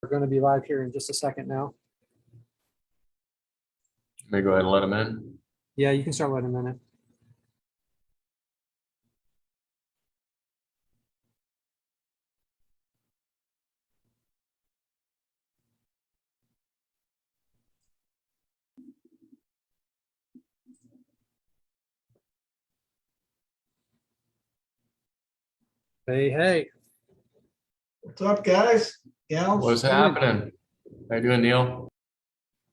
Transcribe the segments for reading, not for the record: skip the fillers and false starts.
We're going to be live here in just a second now. May go ahead and let them in. Yeah, you can start letting them in. Hey, hey. What's up, guys? Gals? What's happening? How you doing, Neil?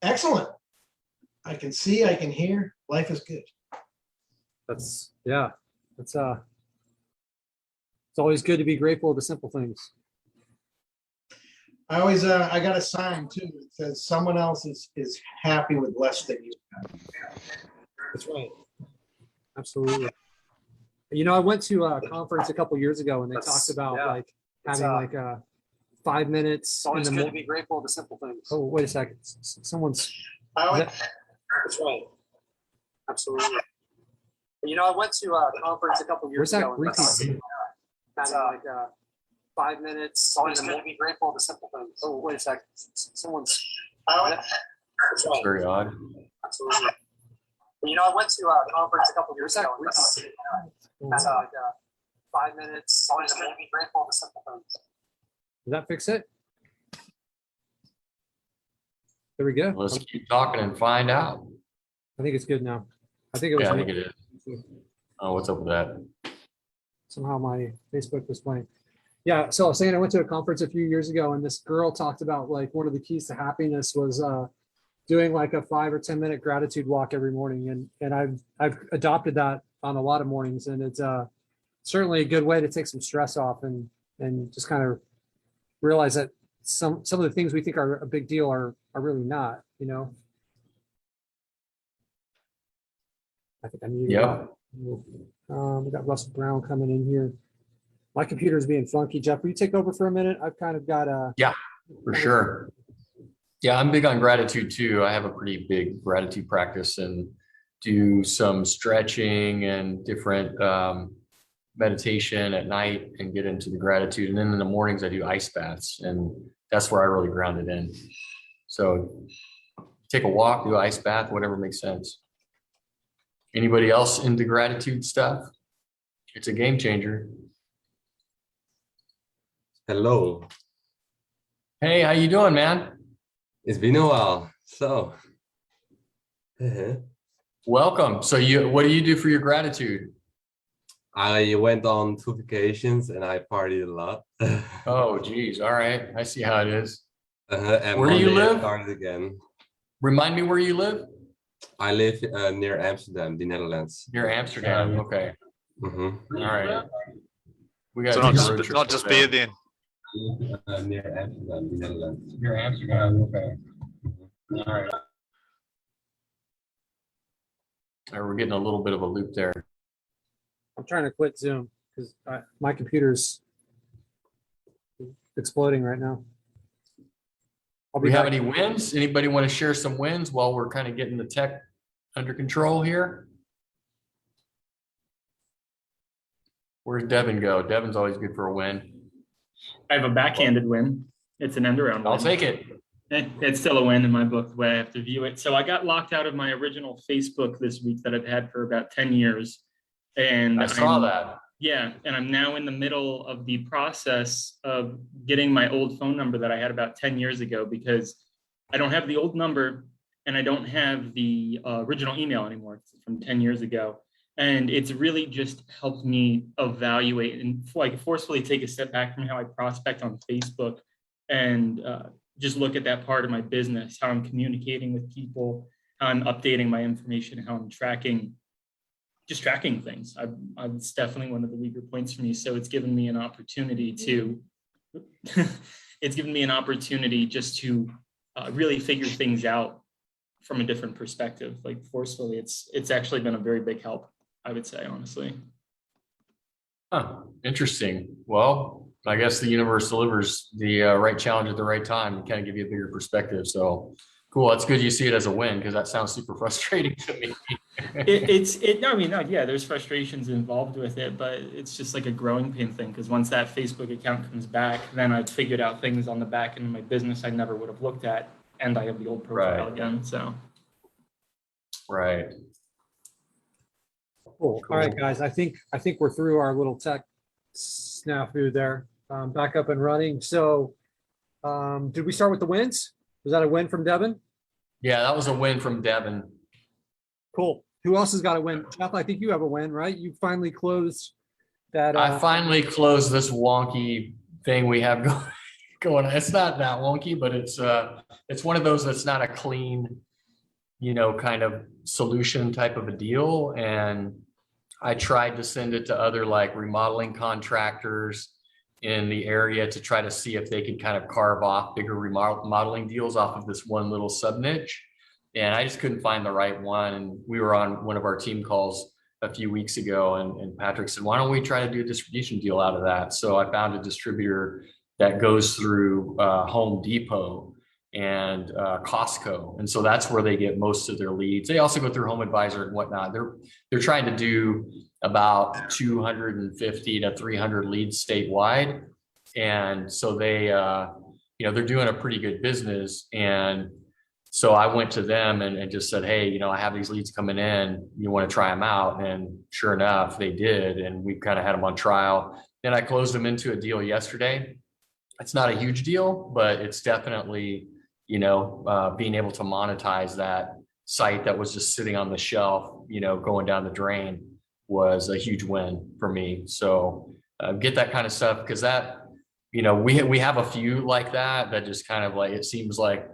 Excellent. I can see, I can hear. Life is good. It's always good to be grateful of the simple things. I always, I got a sign too that says someone else is happy with less than you. That's right. Absolutely. You know, I went to a conference a couple years ago and they talked about like having like 5 minutes. It's always good to be grateful of the simple things. Oh, wait a second. Someone's. That's right. Absolutely. You know, I went to a conference a couple years ago. Where's that? Having like 5 minutes. It's always good to be grateful of the simple things. Oh, wait a second. Someone's. It's very odd. Absolutely. You know, I went to a conference a couple years ago. Like 5 minutes. It's always good to be grateful of the simple things. Does that fix it? There we go. Let's keep talking and find out. I think it's good now. I think it was. Yeah, I think it is. Oh, what's up with that? Somehow my Facebook was playing. Yeah, so I was saying I went to a conference a few years ago and this girl talked about like one of the keys to happiness was doing like a 5 or 10 minute gratitude walk every morning. And I've adopted that on a lot of mornings, and it's certainly a good way to take some stress off and just kind of realize that some of the things we think are a big deal are really not, you know. I think I muted. Yeah. We got Russell Brown coming in here. My computer is being funky. Jeff, will you take over for a minute? I've kind of got a. Yeah, for sure. Yeah, I'm big on gratitude too. I have a pretty big gratitude practice and do some stretching and different meditation at night and get into the gratitude. And then in the mornings I do ice baths, and that's where I really ground it in. So take a walk, do ice bath, whatever makes sense. Anybody else into gratitude stuff? It's a game changer. Hello. Hey, how you doing, man? It's been a while. So, welcome. So what do you do for your gratitude? I went on 2 vacations and I partied a lot. Oh, geez. All right. I see how it is. And where do you Monday I live? started again. Remind me where you live? I live near Amsterdam, the Netherlands. Near Amsterdam. Okay. All right. We got So not just beer then. Near Amsterdam, the Netherlands. Near Amsterdam. Okay. All right. All right. We're getting a little bit of a loop there. I'm trying to quit Zoom because my computer's exploding right now. Do we have any wins? Anybody want to share some wins while we're kind of getting the tech under control here? Where's Devon go? Devon's always good for a win. I have a backhanded win. It's an end around win. I'll take it. It's still a win in my book, the way I have to view it. So I got locked out of my original Facebook this week that I've had for about 10 years. And I saw that. Yeah. And I'm now in the middle of the process of getting my old phone number that I had about 10 years ago, because I don't have the old number and I don't have the original email anymore. It's from 10 years ago. And it's really just helped me evaluate and like forcefully take a step back from how I prospect on Facebook and just look at that part of my business, how I'm communicating with people, how I'm updating my information, how I'm tracking things. It's definitely one of the weaker points for me. So it's given me an opportunity to, just to really figure things out from a different perspective, like forcefully. It's actually been a very big help, I would say, honestly. Huh, interesting. Well, I guess the universe delivers the right challenge at the right time and kind of give you a bigger perspective. So cool. That's good you see it as a win, because that sounds super frustrating to me. I mean, no, yeah, there's frustrations involved with it, but it's just like a growing pain thing. Because once that Facebook account comes back, then I've figured out things on the back end of my business I never would have looked at, and I have the old profile Right. again. So Right. Cool. All right, guys, I think we're through our little tech snafu there. Back up and running. So did we start with the wins? Was that a win from Devon? Yeah, that was a win from Devon. Cool. Who else has got a win? Jeff, I think you have a win, right? You finally closed that. I finally closed this wonky thing we have going. It's not that wonky, but it's one of those that's not a clean, kind of solution type of a deal. And I tried to send it to other like remodeling contractors in the area to try to see if they could kind of carve off bigger remodeling deals off of this one little sub niche. And I just couldn't find the right one. And we were on one of our team calls a few weeks ago, and Patrick said, why don't we try to do a distribution deal out of that? So I found a distributor that goes through Home Depot and Costco. And so that's where they get most of their leads. They also go through Home Advisor and whatnot. They're trying to do about 250 to 300 leads statewide. And so they, they're doing a pretty good business. And so I went to them and just said, hey, I have these leads coming in. You want to try them out? And sure enough, they did. And we kind of had them on trial. Then I closed them into a deal yesterday. It's not a huge deal, but it's definitely, being able to monetize that site that was just sitting on the shelf, going down the drain was a huge win for me. So get that kind of stuff, because that, we have a few like that just kind of like, it seems like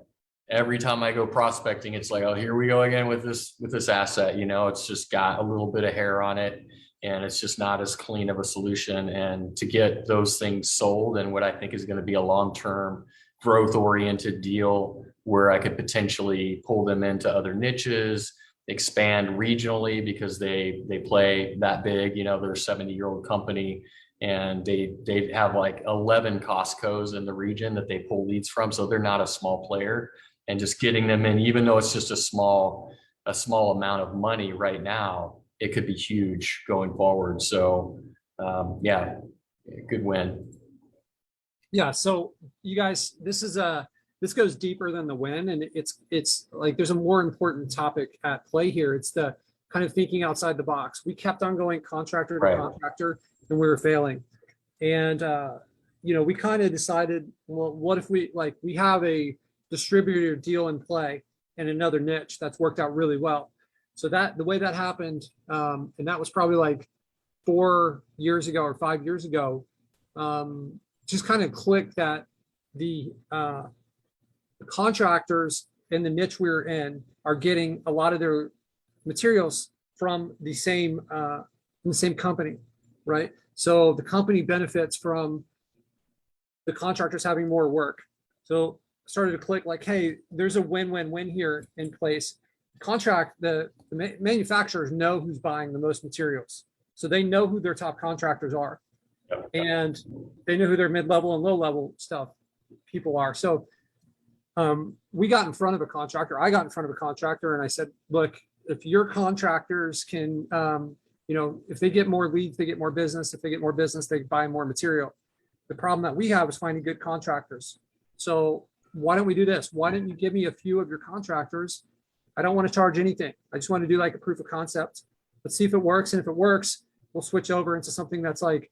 every time I go prospecting, it's like, oh, here we go again with this asset. It's just got a little bit of hair on it, and it's just not as clean of a solution. And to get those things sold and what I think is going to be a long-term growth oriented deal where I could potentially pull them into other niches, expand regionally, because they play that big, they're a 70-year-old company, and they have like 11 Costco's in the region that they pull leads from. So they're not a small player. And just getting them in, even though it's just a small amount of money right now, it could be huge going forward. So yeah, good win. Yeah. So you guys, this goes deeper than the win, and it's like there's a more important topic at play here. It's the kind of thinking outside the box. We kept on going contractor to contractor, and we were failing. And we kind of decided, well, what if we have a distributor deal in play in another niche that's worked out really well. So that the way that happened, and that was probably like 4 years ago or 5 years ago, just kind of clicked that the contractors in the niche we're in are getting a lot of their materials from the same company, right? So the company benefits from the contractors having more work. So started to click like, hey, there's a win-win-win here in place. The manufacturers know who's buying the most materials. So they know who their top contractors are. And they know who their mid-level and low-level people are. So we got in front of a contractor. I got in front of a contractor and I said, look, if your contractors can, if they get more leads, they get more business. If they get more business, they buy more material. The problem that we have is finding good contractors. So why don't we do this? Why don't you give me a few of your contractors? I don't want to charge anything. I just want to do like a proof of concept. Let's see if it works. And if it works, we'll switch over into something that's like,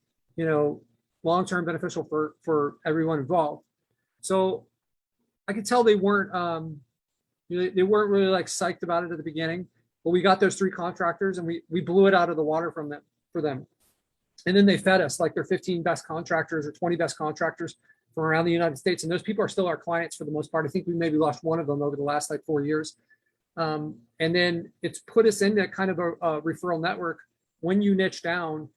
long-term beneficial for everyone involved. So I could tell they weren't really like psyched about it at the beginning, but we got those 3 contractors and we blew it out of the water for them. And then they fed us like their 15 best contractors or 20 best contractors from around the United States. And those people are still our clients for the most part. I think we maybe lost one of them over the last like 4 years. And then it's put us into kind of a referral network. When you niche down,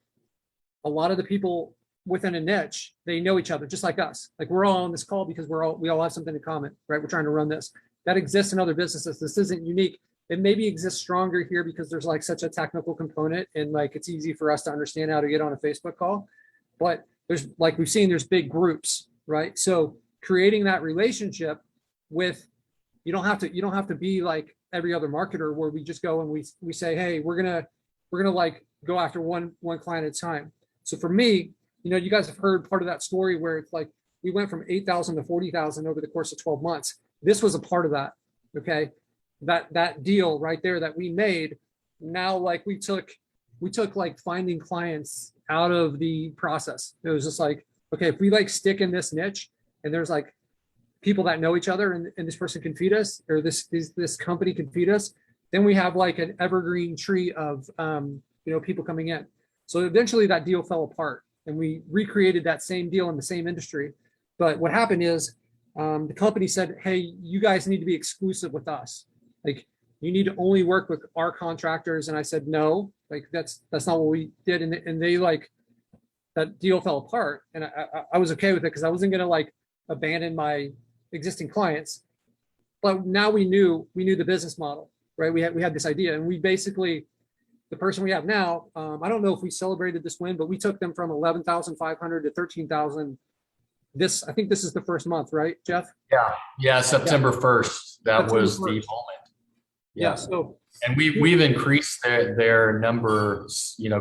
a lot of the people within a niche, they know each other, just like us. Like we're all on this call because we all have something in common, right? We're trying to run this. That exists in other businesses. This isn't unique. It maybe exists stronger here because there's like such a technical component and like it's easy for us to understand how to get on a Facebook call. But there's, like we've seen, there's big groups, right? So creating that relationship with You don't have to be like every other marketer where we just go and we say, hey, we're gonna like go after one client at a time. So for me, you guys have heard part of that story where it's like we went from 8,000 to 40,000 over the course of 12 months. This was a part of that. Okay. That deal right there that we made. Now, like we took like finding clients out of the process. It was just like, okay, if we like stick in this niche and there's like people that know each other and this person can feed us, or this company can feed us, then we have like an evergreen tree of, people coming in. So eventually that deal fell apart and we recreated that same deal in the same industry. But what happened is the company said, hey, you guys need to be exclusive with us. Like you need to only work with our contractors. And I said, no, like that's not what we did. And they like, that deal fell apart. And I was okay with it because I wasn't going to like abandon my existing clients. But now we knew the business model, right? We had this idea, and we basically, the person we have now, I don't know if we celebrated this win, but we took them from 11,500 to 13,000. I think this is the first month, right, Jeff? Yeah. September 1st. That September was 1st. the moment. Yeah. So, and we've increased their number,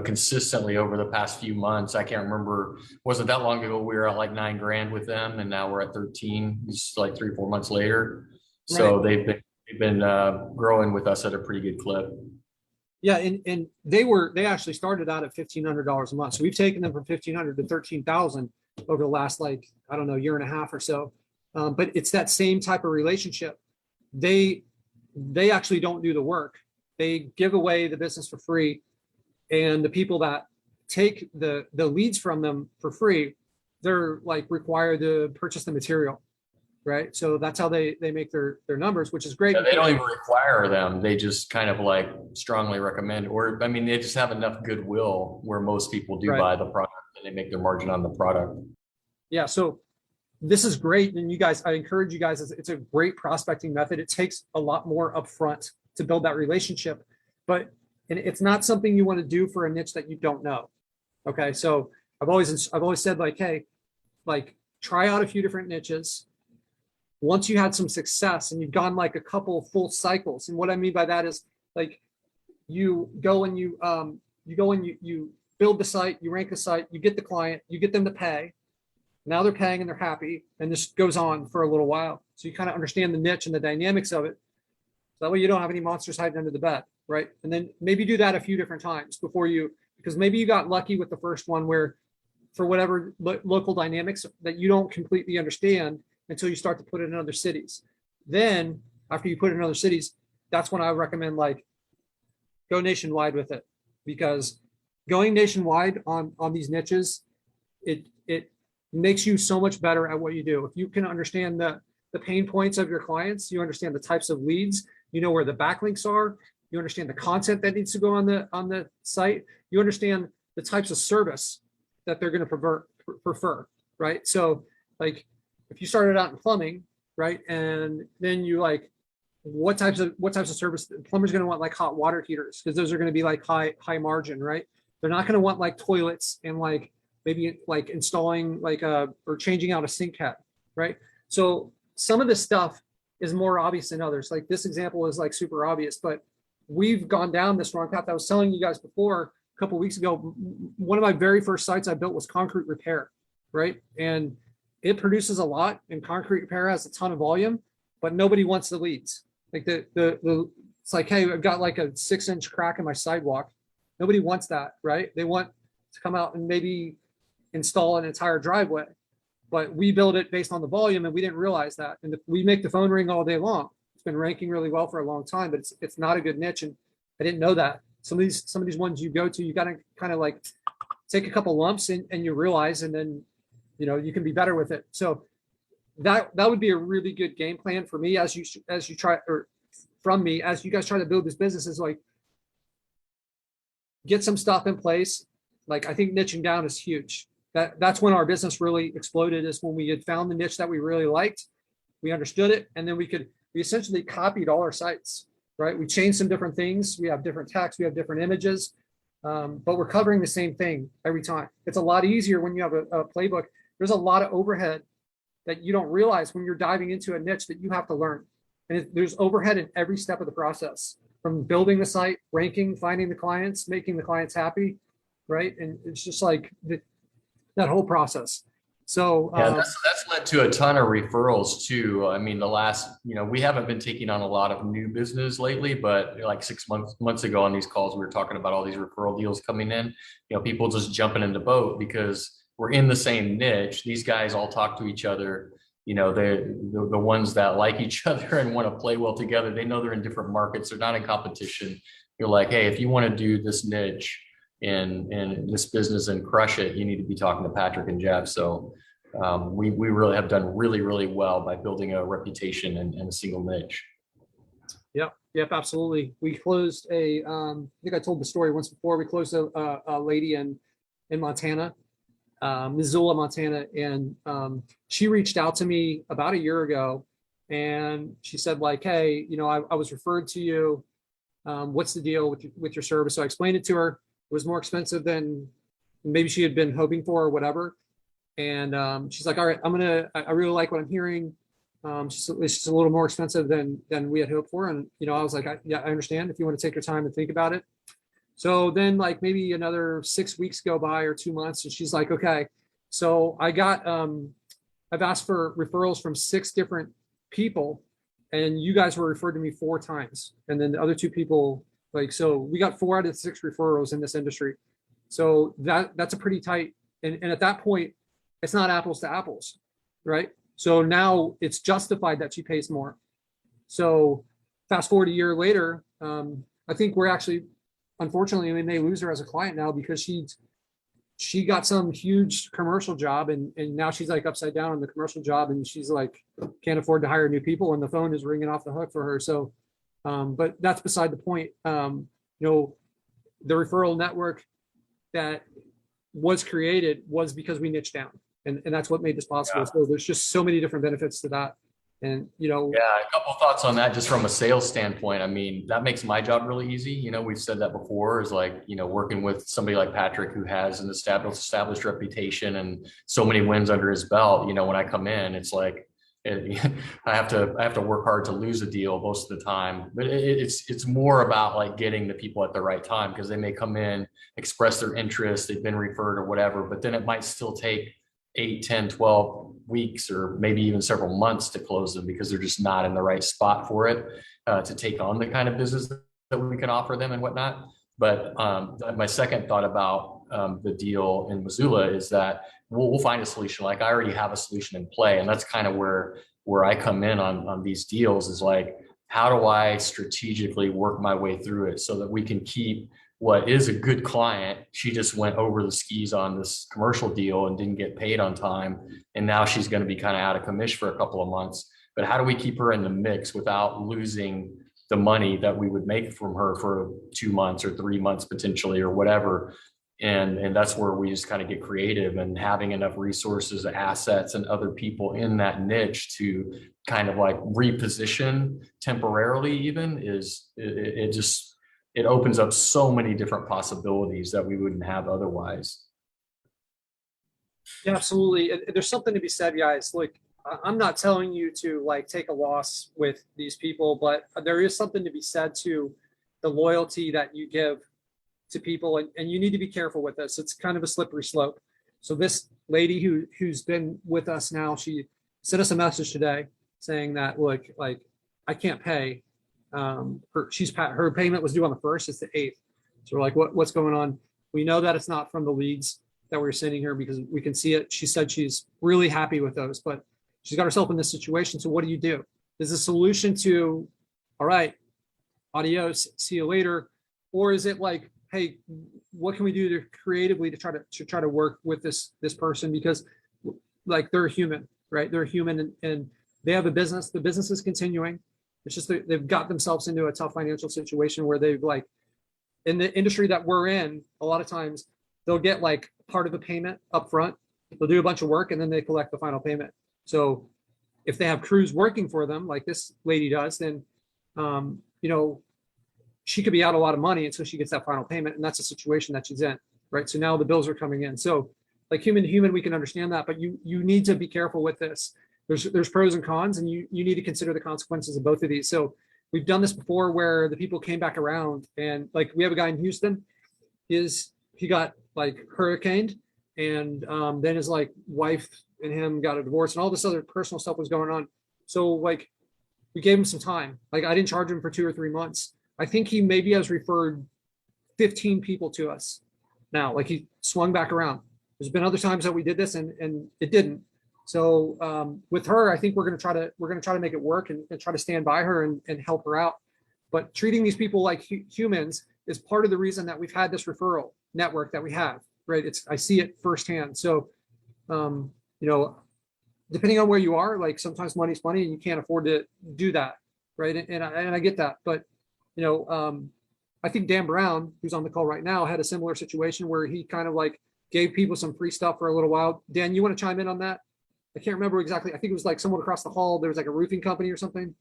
consistently over the past few months. I can't remember, wasn't that long ago we were at like $9,000 with them, and now we're at 13, just like 3-4 months later. So right. they've been growing with us at a pretty good clip. Yeah, and they actually started out at $1,500 a month. So we've taken them from 1,500 to 13,000 over the last year and a half or so. But it's that same type of relationship. They actually don't do the work. They give away the business for free, and the people that take the leads from them for free, they're like required to purchase the material, right? So that's how they make their numbers, which is great. Yeah, they don't even require them. They just kind of like strongly recommend, or I mean, they just have enough goodwill where most people do buy the product and they make their margin on the product. Yeah. So this is great. And you guys, I encourage you guys, it's a great prospecting method. It takes a lot more upfront to build that relationship, but it's not something you want to do for a niche that you don't know. Okay. So I've always said like, hey, like try out a few different niches. Once you had some success and you've gone like a couple full cycles. And what I mean by that is like you go and you build the site, you rank the site, you get the client, you get them to pay. Now they're paying and they're happy, and this goes on for a little while. So you kind of understand the niche and the dynamics of it. So that way you don't have any monsters hiding under the bed, right? And then maybe do that a few different times because maybe you got lucky with the first one where for whatever local dynamics that you don't completely understand until you start to put it in other cities. Then after you put it in other cities, that's when I recommend like go nationwide with it, because going nationwide on these niches, it makes you so much better at what you do. If you can understand the pain points of your clients, you understand the types of leads, you know where the backlinks are, you understand the content that needs to go on the site, you understand the types of service that they're going to prefer, right? So like if you started out in plumbing, right, and then you like what types of service, the plumber's going to want like hot water heaters because those are going to be like high margin, right? They're not going to want like toilets and like maybe like installing like or changing out a sink head, right? So some of this stuff is more obvious than others. Like this example is like super obvious, but we've gone down this wrong path. I was telling you guys before a couple of weeks ago, one of my very first sites I built was concrete repair, right? And it produces a lot, and concrete repair has a ton of volume, but nobody wants the leads. Like it's like, hey, I've got like a 6-inch crack in my sidewalk. Nobody wants that, right? They want to come out and maybe install an entire driveway, but we build it based on the volume, and we didn't realize that. And we make the phone ring all day long. It's been ranking really well for a long time, but it's not a good niche, and I didn't know that. Some of these ones you go to, you got to kind of like take a couple lumps and you realize, and then you can be better with it. So that would be a really good game plan for me as you try, or from me as you guys try to build this business, is like get some stuff in place. Like I think niching down is huge. That's when our business really exploded, is when we had found the niche that we really liked, we understood it, and then we essentially copied all our sites, right? We changed some different things. We have different text, we have different images, but we're covering the same thing every time. It's a lot easier when you have a playbook. There's a lot of overhead that you don't realize when you're diving into a niche that you have to learn. And there's overhead in every step of the process, from building the site, ranking, finding the clients, making the clients happy, right? And it's just like that whole process. So Yeah, that's led to a ton of referrals too. I mean, the last, we haven't been taking on a lot of new business lately, but like 6 months ago on these calls, we were talking about all these referral deals coming in, people just jumping in the boat because we're in the same niche. These guys all talk to each other. They're the ones that like each other and want to play well together. They know they're in different markets. They're not in competition. You're like, hey, if you want to do this niche in this business and crush it, you need to be talking to Patric and Jeff. So we really have done really, really well by building a reputation in a single niche. Yep, absolutely. We closed I think I told the story once before. We closed a lady in Montana, Missoula, Montana, and she reached out to me about a year ago, and she said like, hey, I was referred to you. What's the deal with your service? So I explained it to her. It was more expensive than maybe she had been hoping for or whatever. And she's like, all right, I really like what I'm hearing. It's just a little more expensive than we had hoped for. And, I was like, I understand if you want to take your time and think about it. So then like maybe another 6 weeks go by or 2 months. And she's like, okay, so I've asked for referrals from 6 different people, and you guys were referred to me 4 times. And then the other 2 people, so we got 4 out of 6 referrals in this industry. So that's a pretty tight, and at that point, it's not apples to apples, right? So now it's justified that she pays more. So fast forward a year later, I think we're actually, unfortunately, we may lose her as a client now because she got some huge commercial job, and now she's like upside down on the commercial job, and she's like can't afford to hire new people, and the phone is ringing off the hook for her. So, but that's beside the point. The referral network that was created was because we niched down, and that's what made this possible. Yeah. So there's just so many different benefits to that. And, yeah, a couple of thoughts on that, just from a sales standpoint. I mean, that makes my job really easy. We've said that before, is like, working with somebody like Patric, who has an established reputation and so many wins under his belt. When I come in, it's like, I have to work hard to lose a deal most of the time, but it's more about like getting the people at the right time, because they may come in, express their interest, they've been referred or whatever, but then it might still take 8, 10, 12 weeks, or maybe even several months to close them, because they're just not in the right spot for it, to take on the kind of business that we can offer them and whatnot. But my second thought about the deal in Missoula is that we'll find a solution. Like, I already have a solution in play, and that's kind of where I come in on these deals, is like, how do I strategically work my way through it so that we can keep what is a good client? She just went over the skis on this commercial deal and didn't get paid on time, and now she's going to be kind of out of commission for a couple of months. But how do we keep her in the mix without losing the money that we would make from her for 2 months or 3 months potentially, or whatever? And that's where we just kind of get creative, and having enough resources, assets, and other people in that niche to kind of like reposition temporarily, even, it opens up so many different possibilities that we wouldn't have otherwise. Yeah, absolutely. There's something to be said, guys. Like, I'm not telling you to like take a loss with these people, but there is something to be said to the loyalty that you give to people, and you need to be careful with this. It's kind of a slippery slope. So this lady who's been with us now, she sent us a message today saying that, look, like, I can't pay. Her payment was due on the 1st. It's the 8th. So we're like, what's going on? We know that it's not from the leads that we're sending her, because we can see it. She said she's really happy with those, but she's got herself in this situation. So what do you do? Is the solution to, all right, adios, see you later? Or is it like, hey, what can we do to creatively to try to work with this person? Because like, they're human, right? They're human, and they have a business. The business is continuing. It's just that they've got themselves into a tough financial situation where they've, like, in the industry that we're in, a lot of times they'll get like part of a payment up front. They'll do a bunch of work, and then they collect the final payment. So if they have crews working for them, like this lady does, then, she could be out a lot of money until she gets that final payment. And that's a situation that she's in, right? So now the bills are coming in. So like, human to human, we can understand that, but you need to be careful with this. there's pros and cons, and you need to consider the consequences of both of these. So we've done this before where the people came back around, and like we have a guy in Houston, he got like hurricaned, and then his like wife and him got a divorce, and all this other personal stuff was going on. So like we gave him some time. Like I didn't charge him for 2 or 3 months. I think he maybe has referred 15 people to us now. Like he swung back around. There's been other times that we did this and it didn't. So with her, I think we're gonna try to make it work and try to stand by her and help her out. But treating these people like humans is part of the reason that we've had this referral network that we have, right? I see it firsthand. So you know, depending on where you are, like sometimes money's money and you can't afford to do that, right? And I get that, but you know, I think Dan Brown, who's on the call right now, had a similar situation where he kind of like gave people some free stuff for a little while. Dan, you want to chime in on that? I can't remember exactly. I think it was like someone across the hall. There was like a roofing company or something.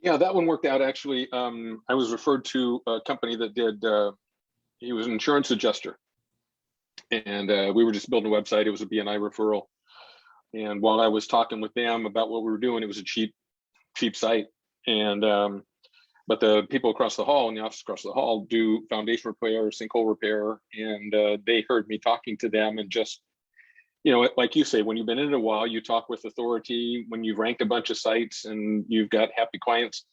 Yeah, that one worked out actually. I was referred to a company that did, he was an insurance adjuster. And we were just building a website. It was a BNI referral. And while I was talking with them about what we were doing, it was a cheap site. And but the people across the hall, in the office across the hall, do foundation repair, sinkhole repair, and they heard me talking to them. And just, you know, like you say, when you've been in it a while, you talk with authority. When you've ranked a bunch of sites and you've got happy clients,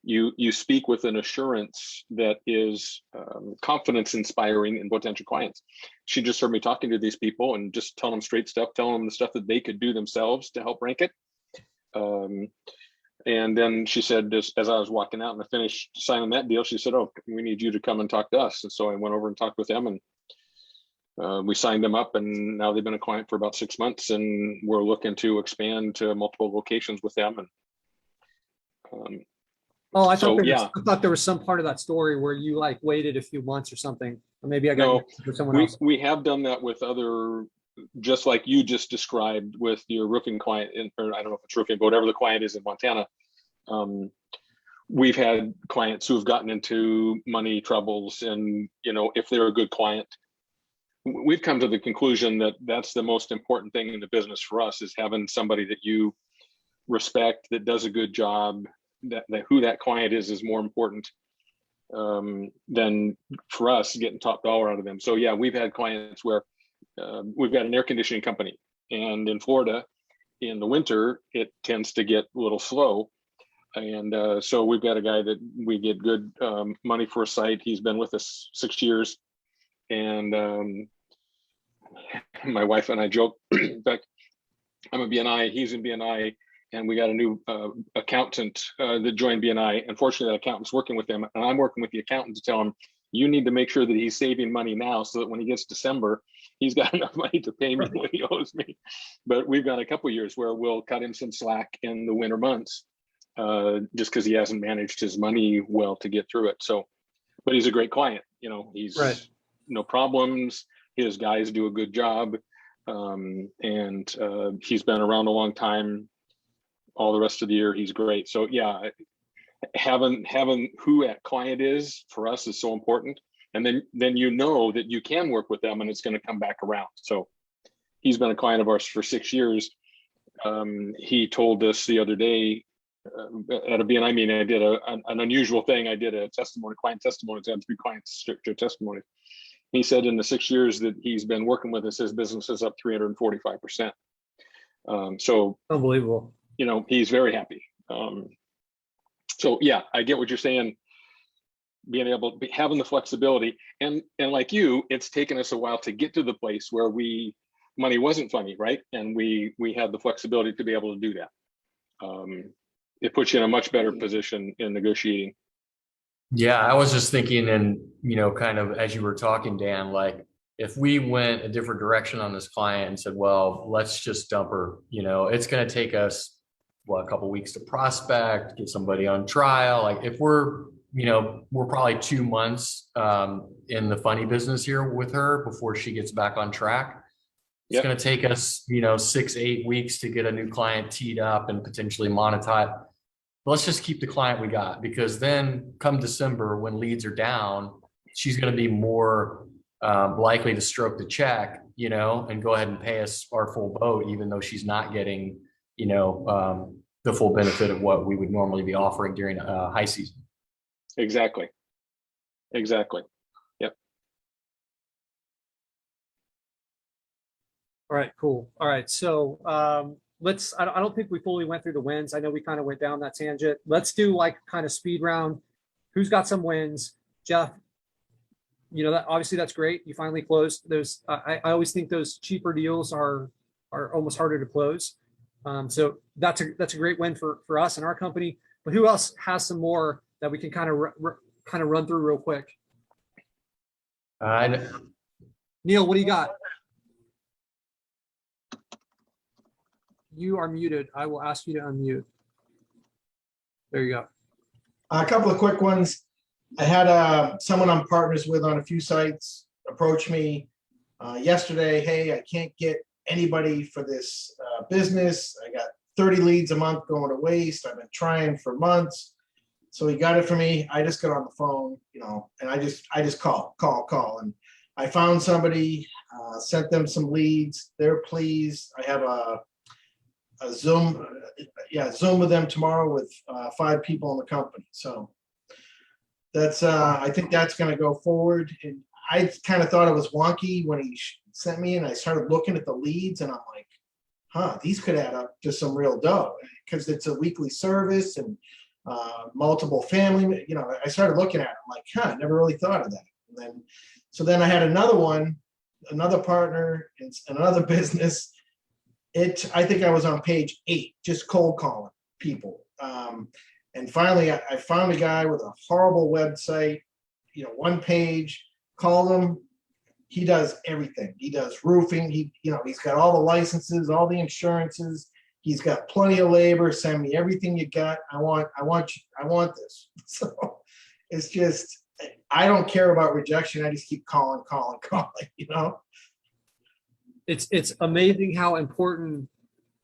you speak with an assurance that is confidence inspiring in potential clients. She just heard me talking to these people and just telling them straight stuff, telling them the stuff that they could do themselves to help rank it. And then she said, as I was walking out and I finished signing that deal, she said, "Oh, we need you to come and talk to us." And so I went over and talked with them, and we signed them up, and now they've been a client for about 6 months, and we're looking to expand to multiple locations with them. And Oh, I so, thought there was some part of that story where you like waited a few months or something, or maybe I got no, for someone else. we have done that with other, just like you just described with your roofing client, or I don't know if it's roofing, but whatever the client is in Montana. We've had clients who have gotten into money troubles, and you know, if they're a good client, we've come to the conclusion that that's the most important thing in the business for us, is having somebody that you respect, that does a good job, that who that client is more important than for us getting top dollar out of them. So yeah, we've had clients where we've got an air conditioning company, and in Florida in the winter it tends to get a little slow, and so we've got a guy that we get good money for a site. He's been with us 6 years, and my wife and I joke, in fact, I'm a BNI, he's in BNI, and we got a new accountant that joined BNI. Unfortunately, that accountant's working with him, and I'm working with the accountant to tell him, you need to make sure that he's saving money now so that when he gets December, he's got enough money to pay me what he owes me. But we've got a couple of years where we'll cut him some slack in the winter months, just because he hasn't managed his money well to get through it. So, but he's a great client. You know, he's Right. No problems. His guys do a good job, and he's been around a long time. All the rest of the year, he's great. So yeah, having who that client is for us is so important. And then you know that you can work with them and it's going to come back around. So he's been a client of ours for 6 years. He told us the other day at a BNI meeting, I did an unusual thing. I did a client testimony. I had 3 clients to testimony. He said in the 6 years that he's been working with us, his business is up 345%. So Unbelievable. you know, he's very happy. So yeah, I get what you're saying. Being able to having the flexibility, and like you, it's taken us a while to get to the place where money wasn't funny, right? And we had the flexibility to be able to do that. It puts you in a much better position in negotiating. Yeah, I was just thinking, and you know, kind of as you were talking, Dan, like if we went a different direction on this client and said, well, let's just dump her, you know, it's going to take us a couple of weeks to prospect, get somebody on trial. Like if we're probably 2 months in the funny business here with her before she gets back on track. It's Yep. going to take us, 6-8 weeks to get a new client teed up and potentially monetize. Let's just keep the client we got, because then come December when leads are down, she's going to be more likely to stroke the check, you know, and go ahead and pay us our full boat, even though she's not getting, you know, the full benefit of what we would normally be offering during high season. Exactly. Exactly. Yep. All right, cool. All right, so I don't think we fully went through the wins. I know we kind of went down that tangent. Let's do like kind of speed round. Who's got some wins? Jeff, you know, that obviously that's great. You finally closed those. I always think those cheaper deals are almost harder to close. So that's a great win for us and our company. But who else has some more that we can kind of run through real quick? Neil, what do you got? You are muted. I will ask you to unmute. There you go. A couple of quick ones. I had someone I'm partners with on a few sites approach me yesterday. Hey, I can't get anybody for this business. I got 30 leads a month going to waste. I've been trying for months. So he got it for me. I just got on the phone, you know, and I just call. And I found somebody, sent them some leads. They're pleased. I have a Zoom with them tomorrow with 5 people in the company. So that's I think that's going to go forward. And I kind of thought it was wonky when he sent me, and I started looking at the leads, and I'm like, huh, these could add up to some real dough because it's a weekly service and multiple family. You know, I started looking at it, I'm like, huh, I never really thought of that. And then I had another partner, it's another business. I think I was on page 8, just cold calling people. And finally, I found a guy with a horrible website, you know, one page, called him. He does everything. He does roofing. He's got all the licenses, all the insurances. He's got plenty of labor. Send me everything you got. I want this. So it's just, I don't care about rejection. I just keep calling, you know? It's amazing how important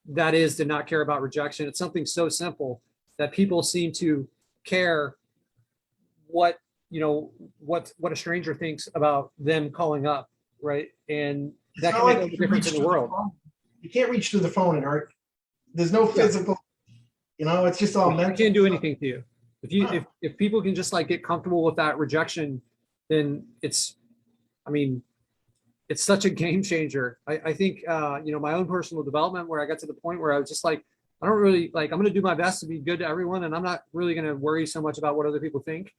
that is to not care about rejection. It's something so simple that people seem to care what a stranger thinks about them calling up, right? And that can make a difference in the world. You can't reach through the phone and hurt. There's no physical, you know, it's just all mental. I can't do anything to you. If people can just like get comfortable with that rejection, then it's such a game changer. I think, my own personal development where I got to the point where I was just like, I don't really like, I'm going to do my best to be good to everyone. And I'm not really going to worry so much about what other people think.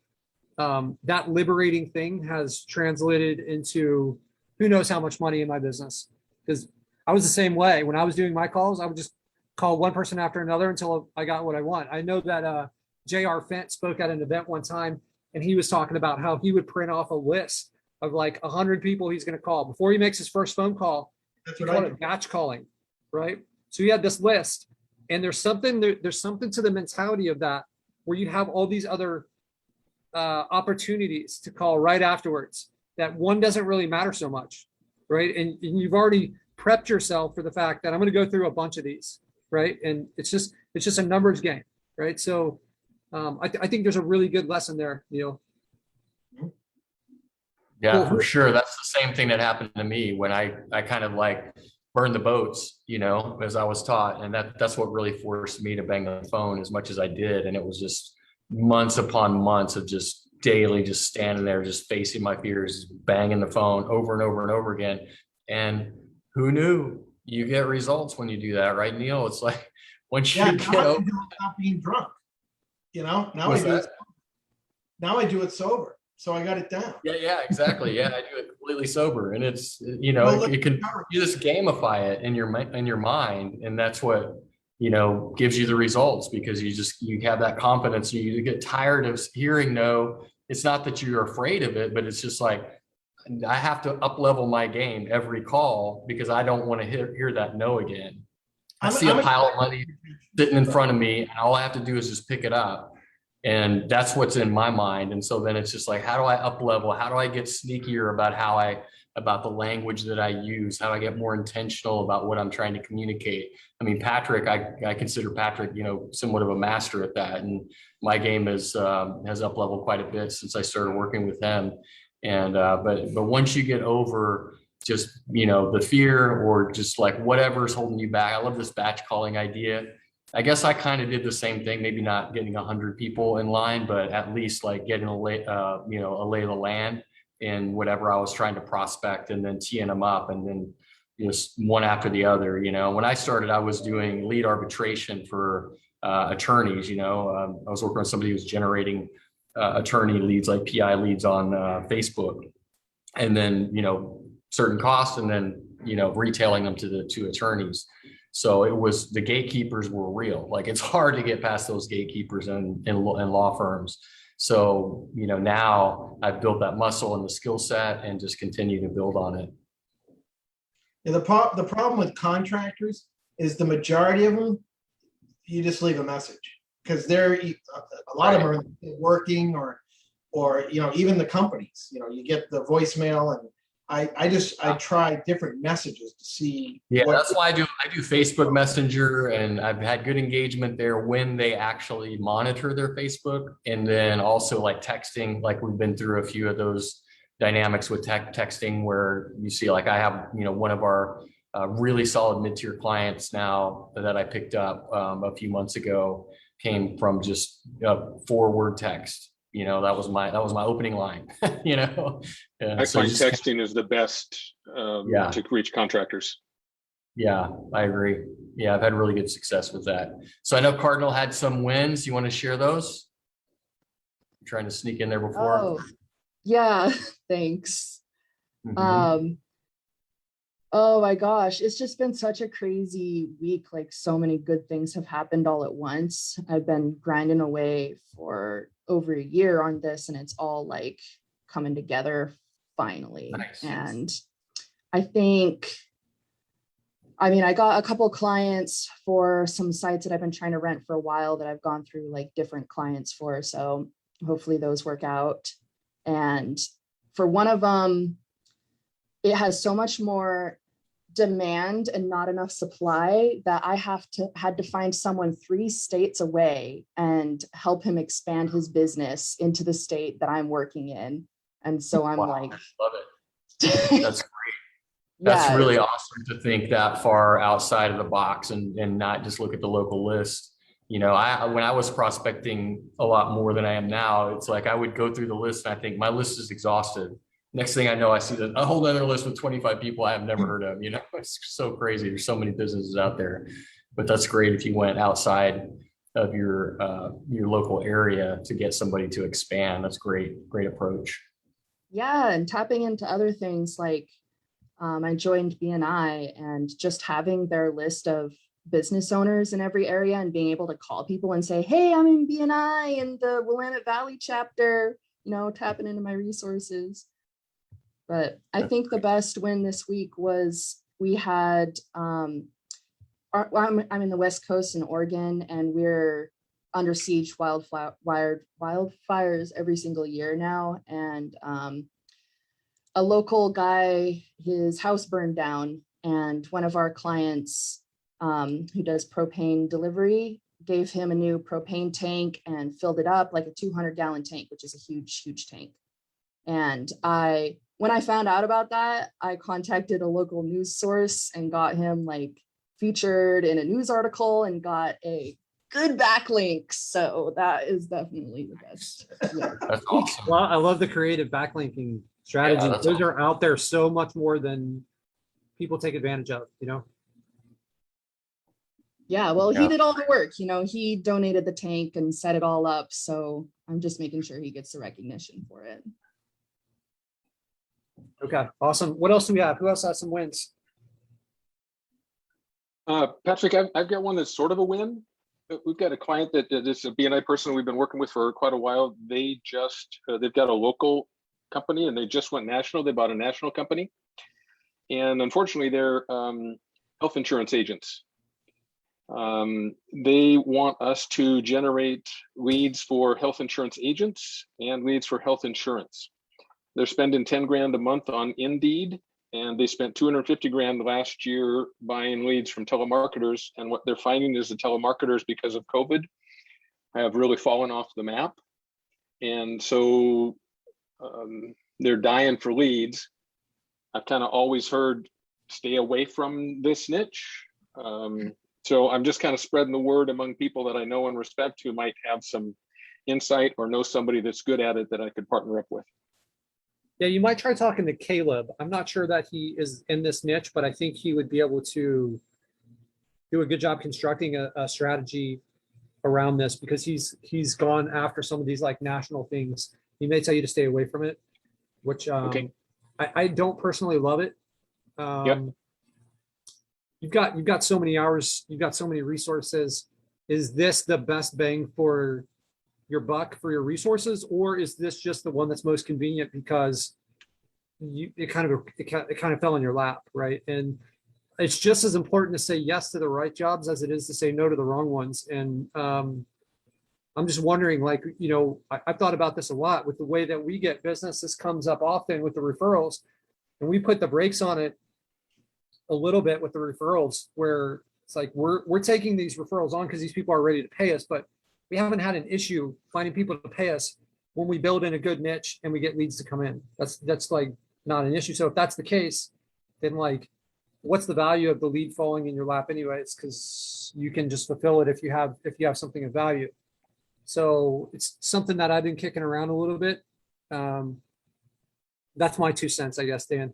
That liberating thing has translated into who knows how much money in my business. Because I was the same way. When I was doing my calls, I would just call one person after another until I got what I want. I know that J.R. Fent spoke at an event one time, and he was talking about how he would print off a list of like 100 people he's going to call before he makes his first phone call. He called it batch calling, right? So he had this list, and there's something to the mentality of that where you have all these other opportunities to call right afterwards. That one doesn't really matter so much, right? And you've already prepped yourself for the fact that I'm going to go through a bunch of these, right? And it's just a numbers game, right? So I think there's a really good lesson there, Neil. Yeah, for sure. That's the same thing that happened to me when I kind of like burned the boats, you know, as I was taught. And that's what really forced me to bang the phone as much as I did. And it was just months upon months of just daily, just standing there, just facing my fears, banging the phone over and over and over again. And who knew you get results when you do that, right, Neil? It's like once you get over not being drunk, you know, now I do it sober. So I got it down. Yeah, exactly. Yeah, I do it completely sober, and it's, you know, it can, you just gamify it in your mind, and that's what, you know, gives you the results, because you have that confidence. You get tired of hearing no. It's not that you're afraid of it, but it's just like, I have to up level my game every call because I don't want to hear that no again. I see a pile of money sitting in front of me, and all I have to do is just pick it up. And that's what's in my mind. And so then it's just like, how do I up level? How do I get sneakier about the language that I use? How do I get more intentional about what I'm trying to communicate? I mean, Patric, I consider Patric, you know, somewhat of a master at that. And my game has up leveled quite a bit since I started working with him. And but once you get over just, the fear or just like whatever's holding you back. I love this batch calling idea. I guess I kind of did the same thing, maybe not getting 100 people in line, but at least like getting a lay of the land in whatever I was trying to prospect, and then teeing them up, and then just one after the other. When I started, I was doing lead arbitration for attorneys. I was working with somebody who was generating attorney leads, like PI leads on Facebook, and then certain costs, and then retailing them to attorneys. So it was, the gatekeepers were real. Like, it's hard to get past those gatekeepers in law firms. So now I've built that muscle and the skill set, and just continue to build on it. Yeah, the problem with contractors is the majority of them, you just leave a message, because they're a lot of them are working, or even the companies. You get the voicemail, and I try different messages to see. Yeah, that's why I do Facebook Messenger, and I've had good engagement there when they actually monitor their Facebook, and then also like texting. Like, we've been through a few of those dynamics with texting, where you see, like, I have one of our really solid mid-tier clients now that I picked up a few months ago, came from just forward text. That was my opening line. I find texting is the best to reach contractors. Yeah, I agree. Yeah, I've had really good success with that. So I know Cardinal had some wins. You want to share those? I'm trying to sneak in there before. Oh, yeah, thanks. Mhm. Oh my gosh, it's just been such a crazy week. Like, so many good things have happened all at once. I've been grinding away for over a year on this, and it's all like coming together finally. Nice. And I think, I got a couple clients for some sites that I've been trying to rent for a while, that I've gone through like different clients for. So hopefully those work out. And for one of them, it has so much more demand and not enough supply that I had to find someone 3 states away and help him expand his business into the state that I'm working in. And so I'm like, love it. That's great. That's really awesome to think that far outside of the box, and not just look at the local list. When I was prospecting a lot more than I am now, it's like I would go through the list and I think my list is exhausted. Next thing I know, I see a whole other list with 25 people I have never heard of. It's so crazy. There's so many businesses out there, but that's great if you went outside of your local area to get somebody to expand. That's great approach. Yeah, and tapping into other things, like I joined BNI, and just having their list of business owners in every area, and being able to call people and say, hey, I'm in BNI in the Willamette Valley chapter, tapping into my resources. But I think the best win this week was, we had, I'm in the West Coast in Oregon, and we're under siege wildfires every single year now. And a local guy, his house burned down, and one of our clients who does propane delivery gave him a new propane tank and filled it up, like a 200-gallon tank, which is a huge, huge tank. And when I found out about that, I contacted a local news source and got him like featured in a news article, and got a good backlink. So that is definitely the best. Yeah. That's awesome. Well, I love the creative backlinking strategy. Yeah, Those awesome. are out there so much more than people take advantage of, Yeah, well, he did all the work. He donated the tank and set it all up. So I'm just making sure he gets the recognition for it. Okay, awesome. What else do we have? Who else has some wins? Patrick, I've got one that's sort of a win. We've got a client that is a BNI person we've been working with for quite a while. They've got a local company, and they just went national. They bought a national company, and unfortunately, they're health insurance agents. They want us to generate leads for health insurance agents and leads for health insurance. They're spending 10 grand a month on Indeed, and they spent 250 grand last year buying leads from telemarketers. And what they're finding is the telemarketers, because of COVID, have really fallen off the map. And so they're dying for leads. I've kind of always heard stay away from this niche. So I'm just kind of spreading the word among people that I know and respect who might have some insight or know somebody that's good at it that I could partner up with. Yeah, you might try talking to Caleb. I'm not sure that he is in this niche, but I think he would be able to do a good job constructing a strategy around this, because he's gone after some of these like national things. He may tell you to stay away from it, which Okay. I don't personally love it. Yep. You've got so many hours, you've got so many resources. Is this the best bang for your buck for your resources, or is this just the one that's most convenient because it kind of fell in your lap, right? And it's just as important to say yes to the right jobs as it is to say no to the wrong ones. And I'm just wondering, like, you know, I've thought about this a lot with the way that we get business. This comes up often with the referrals, and we put the brakes on it a little bit with the referrals, where it's like we're taking these referrals on because these people are ready to pay us, but we haven't had an issue finding people to pay us when we build in a good niche and we get leads to come in. That's like not an issue. So if that's the case, then like, what's the value of the lead falling in your lap anyways? Because you can just fulfill it if you have something of value. So it's something that I've been kicking around a little bit. That's my 2 cents, I guess, Dan.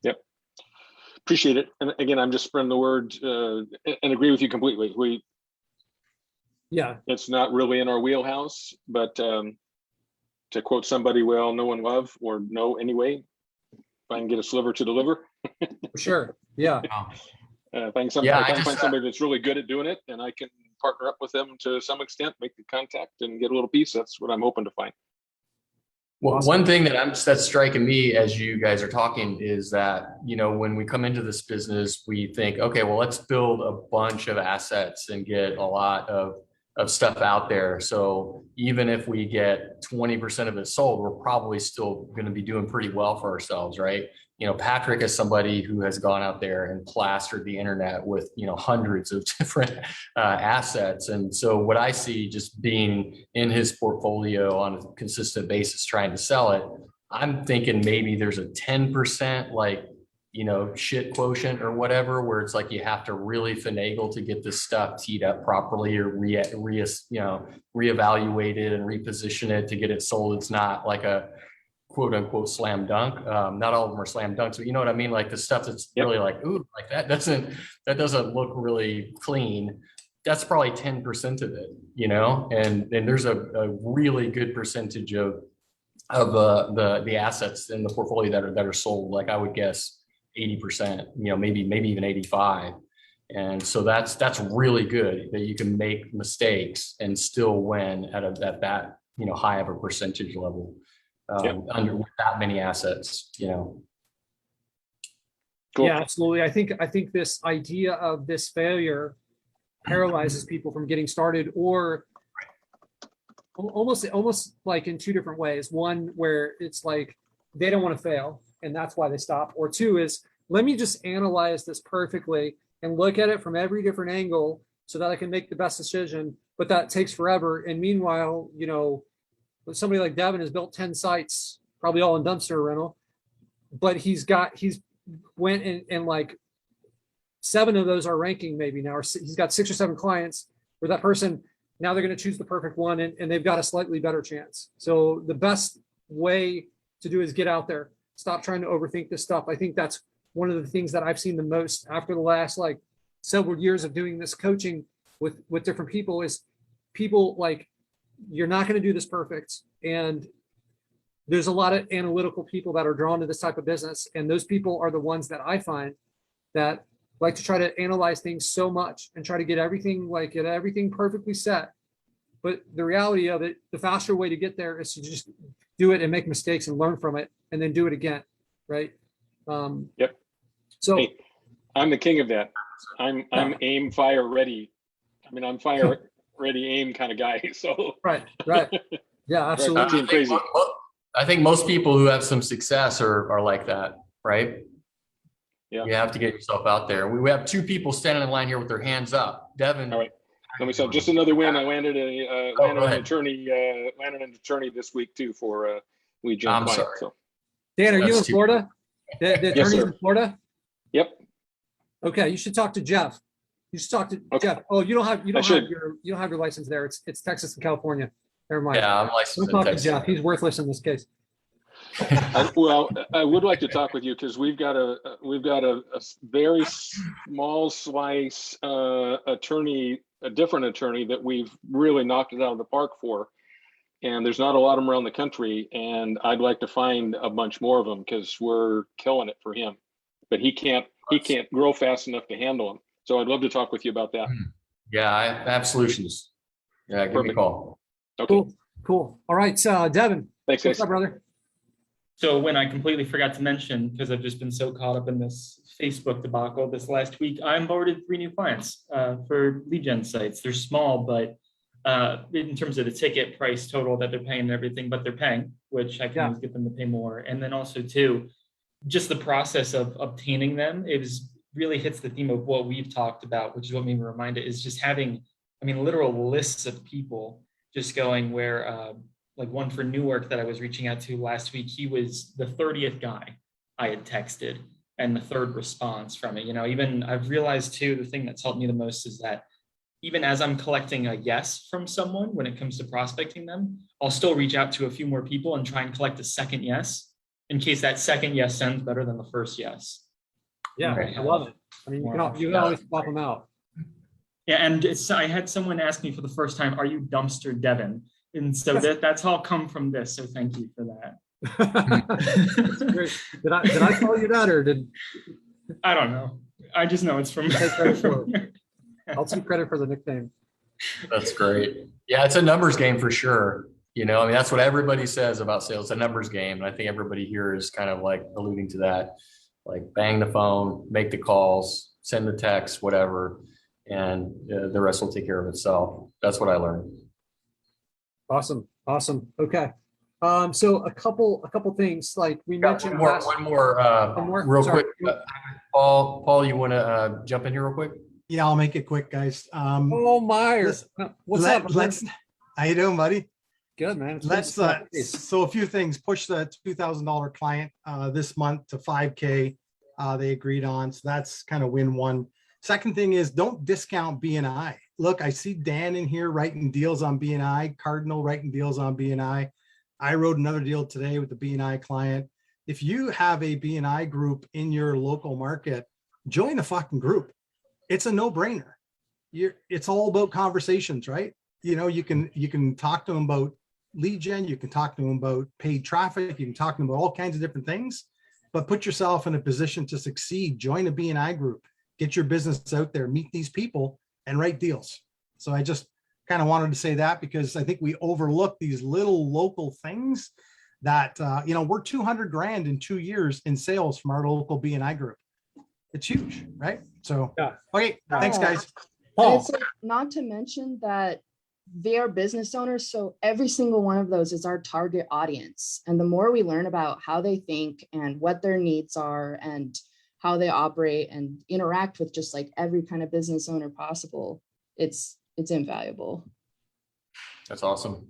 Yep. Appreciate it. And again, I'm just spreading the word and agree with you completely. Yeah. It's not really in our wheelhouse, but to quote somebody we all know and love, or know anyway, if I can get a sliver to deliver. For sure. Yeah. If I can find somebody that's really good at doing it, and I can partner up with them to some extent, make the contact and get a little piece, that's what I'm hoping to find. Well, one thing that's striking me as you guys are talking is that, you know, when we come into this business, we think, okay, well, let's build a bunch of assets and get a lot of stuff out there. So even if we get 20% of it sold, we're probably still going to be doing pretty well for ourselves, right? You know, Patric is somebody who has gone out there and plastered the internet with, you know, hundreds of different assets. And so what I see just being in his portfolio on a consistent basis, trying to sell it, I'm thinking maybe there's a 10% like, you know, shit quotient or whatever, where it's like you have to really finagle to get this stuff teed up properly, or reevaluate it and reposition it to get it sold. It's not like a quote unquote slam dunk. Not all of them are slam dunks, but you know what I mean? Like the stuff that's really like, ooh, like that doesn't look really clean. That's probably 10% of it, you know? And there's a really good percentage of the assets in the portfolio that are sold. Like I would guess 80%, you know, maybe even 85. And so that's really good that you can make mistakes and still win at that, you know, high of a percentage level under with that many assets, you know. Cool. Yeah, absolutely. I think this idea of this failure paralyzes people from getting started, or almost like in two different ways. One, where it's like they don't want to fail, and that's why they stop. Or two is, let me just analyze this perfectly and look at it from every different angle so that I can make the best decision. But that takes forever. And meanwhile, you know, somebody like Devon has built 10 sites, probably all in dumpster rental, but he's went and like 7 of those are ranking maybe now, or he's got 6 or 7 clients where that person, now they're going to choose the perfect one, and they've got a slightly better chance. So the best way to do is get out there. Stop trying to overthink this stuff. I think that's one of the things that I've seen the most after the last like several years of doing this coaching with different people, is people like, you're not going to do this perfect. And there's a lot of analytical people that are drawn to this type of business. And those people are the ones that I find that like to try to analyze things so much and try to get everything perfectly set. But the reality of it, the faster way to get there is to just do it and make mistakes and learn from it, and then do it again. Right. Yep. So hey, I'm the king of that. I'm aim, fire, ready. I mean, I'm fire, ready, aim kind of guy. So right. Yeah, absolutely. I think most people who have some success are like that, right? Yeah. You have to get yourself out there. We have 2 people standing in line here with their hands up. Devon. All right. Let me say just another win. I landed an attorney this week too for lead gen client. So Dan, are you That's in too- Florida? The Yes, attorney's sir. in Florida? Yep. Okay, you should talk to Jeff. You should talk to Okay. Jeff. Oh, you don't have should. your license there. It's Texas and California. Never mind. Yeah, I'm Don't licensed in talk to Texas. Jeff. He's worthless in this case. Well, I would like to talk with you because we've got a very small slice attorney, a different attorney that we've really knocked it out of the park for. And there's not a lot of them around the country. And I'd like to find a bunch more of them because we're killing it for him. But he can't grow fast enough to handle them. So I'd love to talk with you about that. Yeah, I have solutions. Yeah, give me a Perfect. call. Okay. Cool. All right, Devon. Thanks, What's guys. up, brother? So when I completely forgot to mention, because I've just been so caught up in this Facebook debacle this last week, I onboarded 3 new clients for lead gen sites. They're small, but in terms of the ticket price total that they're paying and everything, but they're paying, which I can always get them to pay more. And then also too, just the process of obtaining them, really hits the theme of what we've talked about, which is what made me remind it, is just having, literal lists of people just going where, like one for Newark that I was reaching out to last week, he was the 30th guy I had texted and the 3rd response from it. Even I've realized too, the thing that's helped me the most is that even as I'm collecting a yes from someone when it comes to prospecting them, I'll still reach out to a few more people and try and collect a second yes in case that second yes sounds better than the first yes. Yeah, I love it. You can always swap them out. Yeah, and I had someone ask me for the first time, "Are you Dumpster Devon?" And so that's all come from this. So thank you for that. That's great. Did I call you that or did I don't know. I just know it's from. Take credit for it. I'll take credit for the nickname. That's great. Yeah, it's a numbers game for sure. That's what everybody says about sales, it's a numbers game. And I think everybody here is kind of like alluding to that, like bang the phone, make the calls, send the text, whatever, and the rest will take care of itself. That's what I learned. Awesome. Okay. So a couple things like we mentioned One more real Sorry. quick. Paul, you want to jump in here real quick? Yeah, I'll make it quick, guys. Oh, Myers. What's up? How you doing, buddy? Good, man. So a few things. Push the $2,000 client this month to 5K. They agreed on, so that's kind of win one. Second thing is don't discount BNI. Look, I see Dan in here writing deals on BNI, Cardinal writing deals on BNI. I wrote another deal today with the BNI client. If you have a BNI group in your local market, join the fucking group. It's a no-brainer. It's all about conversations, right? You can talk to them about lead gen, you can talk to them about paid traffic, you can talk to them about all kinds of different things, but put yourself in a position to succeed. Join a BNI group, get your business out there, meet these people and write deals. So I just kind of wanted to say that because I think we overlook these little local things that, we're 200 grand in 2 years in sales from our local BNI group. It's huge, right? So, Yeah. Okay, thanks guys. And it's like, not to mention that they are business owners. So every single one of those is our target audience. And the more we learn about how they think and what their needs are and how they operate and interact with just like every kind of business owner possible, it's invaluable. That's awesome.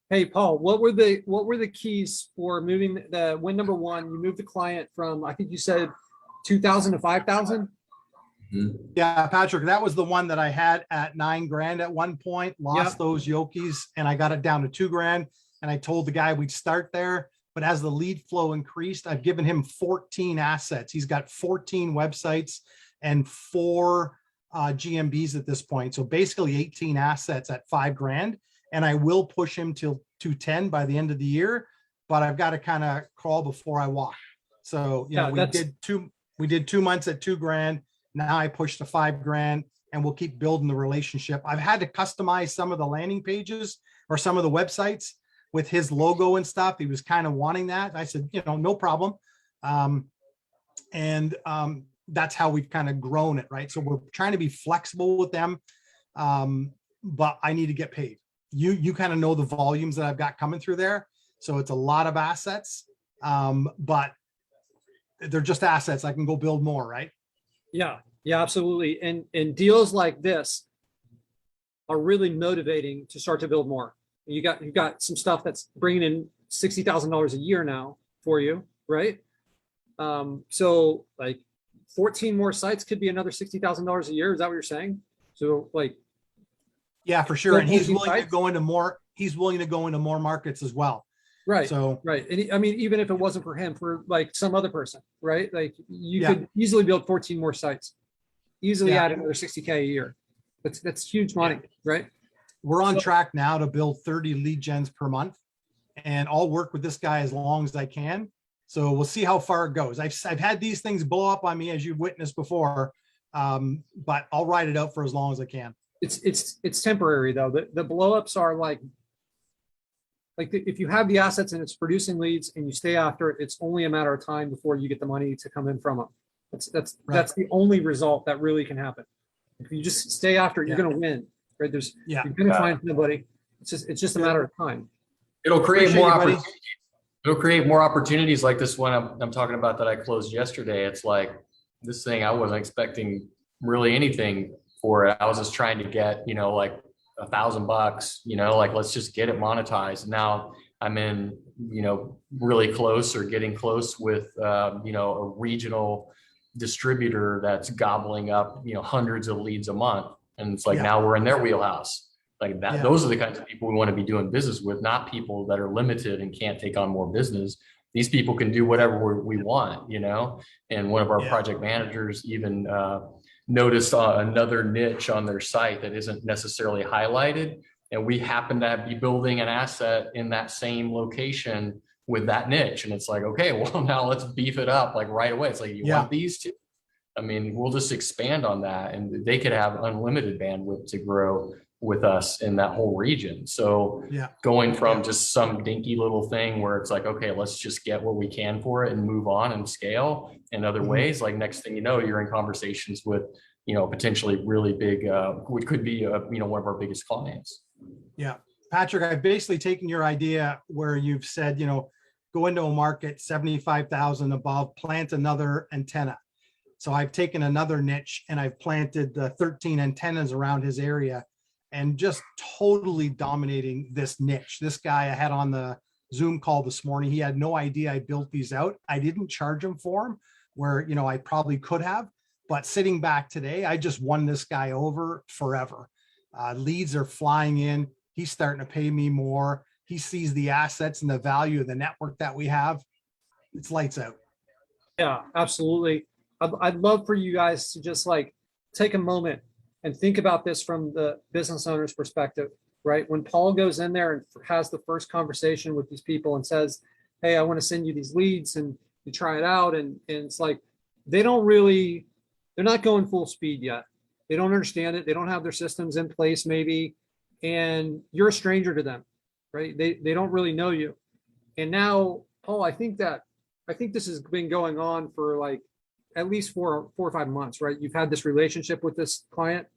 Hey, Paul, what were the keys for moving the win number one? You moved the client from, I think you said 2,000 to 5,000. Yeah, Patrick, that was the one that I had at 9 grand at one point, lost those Yokies, and I got it down to 2 grand. And I told the guy we'd start there. But as the lead flow increased, I've given him 14 assets. He's got 14 websites and 4 GMBs at this point. So basically 18 assets at 5 grand. And I will push him till 210 by the end of the year, but I've got to kind of crawl before I walk. So, we did 2 months at 2 grand. Now I pushed to 5 grand and we'll keep building the relationship. I've had to customize some of the landing pages or some of the websites with his logo and stuff. He was kind of wanting that. I said, no problem. That's how we've kind of grown it, right? So we're trying to be flexible with them, but I need to get paid. You kind of know the volumes that I've got coming through there. So it's a lot of assets, but they're just assets. I can go build more, right? Yeah, absolutely. And deals like this are really motivating to start to build more. You've got some stuff that's bringing in $60,000 a year now for you. right? So like 14 more sites could be another $60,000 a year. Is that what you're saying? So like, Yeah, for sure. And he's 14 willing to sites? go into more, he's willing to go into more markets as well. right. So, Right. And I mean, even if it wasn't for him, for like some other person, right? Like you Yeah. could easily build 14 more sites, easily Yeah. add another 60K a year. That's huge money, right? we're on So- track now to build 30 lead gens per month, and I'll work with this guy as long as I can. So we'll see how far it goes. I've had these things blow up on me, as you've witnessed before, but I'll ride it out for as long as I can. It's temporary though. The blowups are like if you have the assets and it's producing leads and you stay after it, it's only a matter of time before you get the money to come in from them. That's the only result that really can happen. If you just stay after it, you're going to win, right? Yeah. You're going to find somebody. It's just a matter of time. It'll create Appreciate more you, buddy. opportunities. It'll create more opportunities like this one I'm talking about that I closed yesterday. It's like this thing, I wasn't expecting really anything for it. I was just trying to get, like $1,000, like let's just get it monetized. Now I'm in, really close or getting close with, a regional distributor that's gobbling up, hundreds of leads a month. And it's like, Yeah. now we're in their wheelhouse. Like that, Yeah. those are the kinds of people we want to be doing business with, not people that are limited and can't take on more business. These people can do whatever we want, and one of our Yeah. project managers even noticed another niche on their site that isn't necessarily highlighted. And we happen to be building an asset in that same location with that niche. And it's like, okay, well, now let's beef it up like right away. It's like, you want these two? I mean, we'll just expand on that, and they could have unlimited bandwidth to grow with us in that whole region. So going from just some dinky little thing where it's like, okay, let's just get what we can for it and move on and scale in other ways. Like next thing you know, you're in conversations with, potentially really big, what could be, one of our biggest clients. Yeah. Patrick, I've basically taken your idea where you've said, go into a market 75,000 above, plant another antenna. So I've taken another niche and I've planted 13 antennas around his area and just totally dominating this niche. This guy I had on the Zoom call this morning, he had no idea I built these out. I didn't charge him for them where, I probably could have, but sitting back today, I just won this guy over forever. Leads are flying in. He's starting to pay me more. He sees the assets and the value of the network that we have. It's lights out. Yeah, absolutely. I'd love for you guys to just like take a moment and think about this from the business owner's perspective, right? When Paul goes in there and has the first conversation with these people and says, hey, I want to send you these leads, and you try it out. And it's like, they're not going full speed yet. They don't understand it. They don't have their systems in place maybe. And you're a stranger to them, right? They don't really know you. And now, Paul, I think this has been going on for like at least 4 or 5 months, right? You've had this relationship with this client.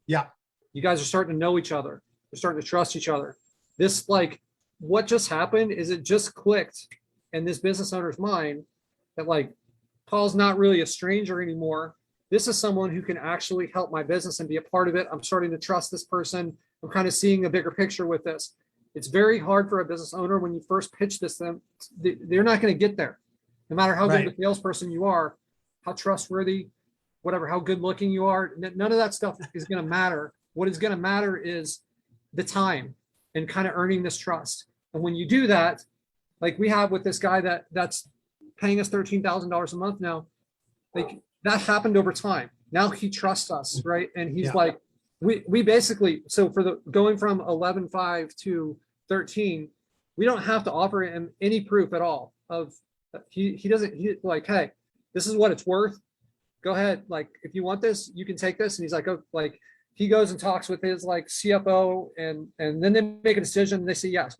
Yeah. You guys are starting to know each other. You're starting to trust each other. This, like, what just happened is it just clicked in this business owner's mind that like, Paul's not really a stranger anymore. This is someone who can actually help my business and be a part of it. I'm starting to trust this person. I'm kind of seeing a bigger picture with this. It's very hard for a business owner when you first pitch this to them. They're not going to get there. No matter how good of a salesperson you are, how trustworthy, whatever, how good looking you are, none of that stuff is going to matter. What is going to matter is the time and kind of earning this trust. And when you do that, like we have with this guy that's paying us $13,000 a month now, like that happened over time. Now he trusts us, right? And he's like, we basically, so for the going from 11.5 to 13, we don't have to offer him any proof at all of he like, hey, this is what it's worth. Go ahead. Like, if you want this, you can take this. And he's like, oh, like he goes and talks with his like CFO and then they make a decision and they say, yes,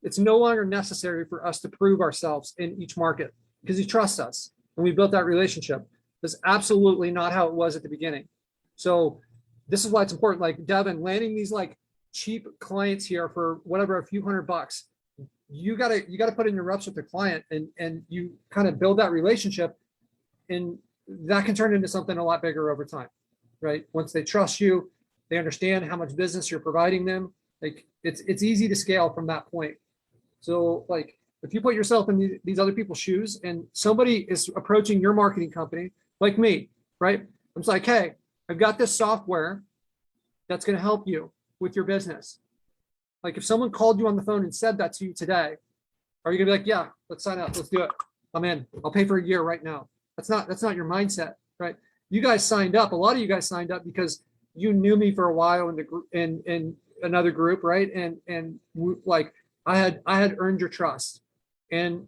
it's no longer necessary for us to prove ourselves in each market because he trusts us and we built that relationship. That's absolutely not how it was at the beginning. So this is why it's important. Like Devon, landing these like cheap clients here for whatever, a few $100, you gotta put in your reps with the client and you kind of build that relationship, and that can turn into something a lot bigger over time, right? Once they trust you, they understand how much business you're providing them. Like it's easy to scale from that point. So like if you put yourself in these other people's shoes and somebody is approaching your marketing company, like me, right? I'm just like, hey, I've got this software that's going to help you with your business. Like if someone called you on the phone and said that to you today, are you gonna be like, yeah, let's sign up, let's do it. I'm in, I'll pay for a year right now. That's not your mindset, right? You guys signed up, a lot of you guys signed up because you knew me for a while in the group, in another group, right? And like I had earned your trust. And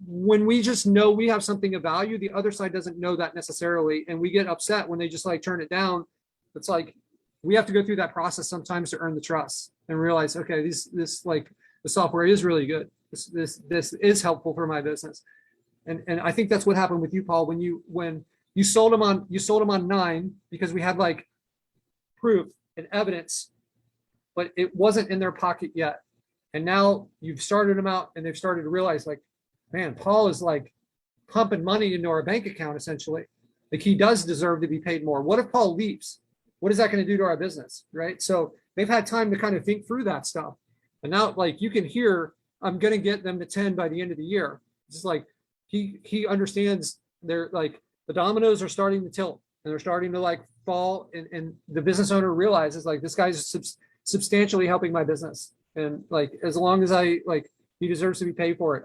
when we just know we have something of value, the other side doesn't know that necessarily. And we get upset when they just like turn it down. It's like, we have to go through that process sometimes to earn the trust and realize, okay, this like the software is really good. This is helpful for my business. And I think that's what happened with you, Paul, when you sold them on 9 because we had like proof and evidence, but it wasn't in their pocket yet. And now you've started them out and they've started to realize like, man, Paul is like pumping money into our bank account, essentially. Like he does deserve to be paid more. What if Paul leaves? What is that going to do to our business, right? So they've had time to kind of think through that stuff. And now like you can hear, I'm going to get them to 10 by the end of the year. It's just like, he understands they're like, the dominoes are starting to tilt and they're starting to like fall. And the business owner realizes like, this guy's substantially helping my business. And like, as long as he deserves to be paid for it.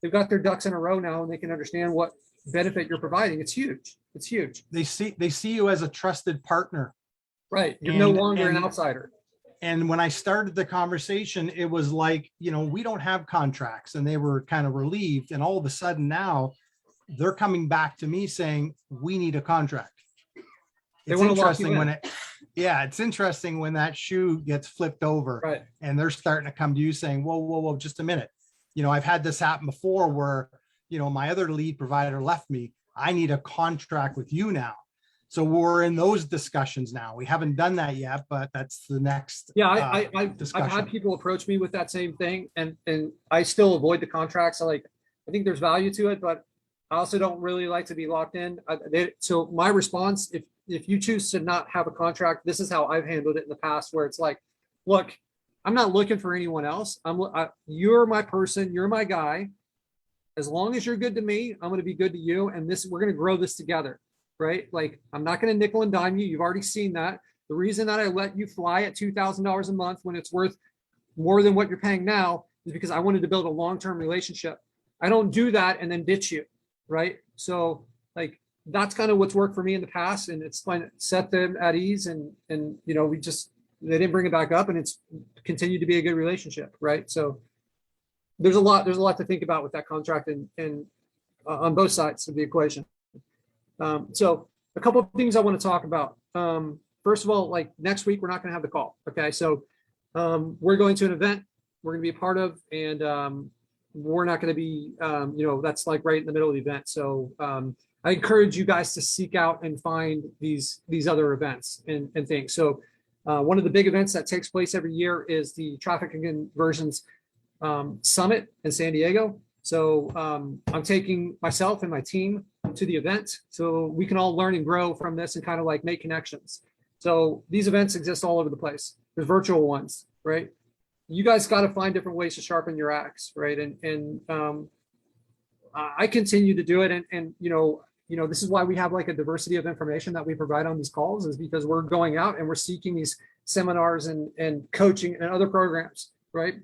They've got their ducks in a row now and they can understand what benefit you're providing. It's huge. It's huge. They see you as a trusted partner. Right. You're no longer an outsider. And when I started the conversation, it was like, we don't have contracts, and they were kind of relieved. And all of a sudden now they're coming back to me saying, we need a contract. It's interesting when it's interesting when that shoe gets flipped over, right? And they're starting to come to you saying, whoa, just a minute. I've had this happen before where, my other lead provider left me. I need a contract with you now. So we're in those discussions now. We haven't done that yet, but that's the next. Yeah, I've had people approach me with that same thing, and I still avoid the contracts. I think there's value to it, but I also don't really like to be locked in. So my response, if you choose to not have a contract, this is how I've handled it in the past, where it's like, look, I'm not looking for anyone else. You're my person. You're my guy. As long as you're good to me, I'm going to be good to you. And we're going to grow this together, right? Like, I'm not going to nickel and dime you. You've already seen that. The reason that I let you fly at $2,000 a month when it's worth more than what you're paying now is because I wanted to build a long-term relationship. I don't do that and then ditch you, right? So like, that's kind of what's worked for me in the past, and it's fine, set them at ease, and they didn't bring it back up, and it's continued to be a good relationship, right? So there's a lot to think about with that contract and on both sides of the equation. So a couple of things I want to talk about. First of all, like next week, we're not going to have the call. Okay. So we're going to an event we're going to be a part of, and we're not going to be, that's like right in the middle of the event. So I encourage you guys to seek out and find these other events and things. So one of the big events that takes place every year is the Traffic and Conversions Summit in San Diego. So I'm taking myself and my team to the event so we can all learn and grow from this and kind of like make connections. So these events exist all over the place. There's virtual ones, right? You guys got to find different ways to sharpen your axe, right? And I continue to do it. And this is why we have like a diversity of information that we provide on these calls, is because we're going out and we're seeking these seminars and coaching and other programs, right?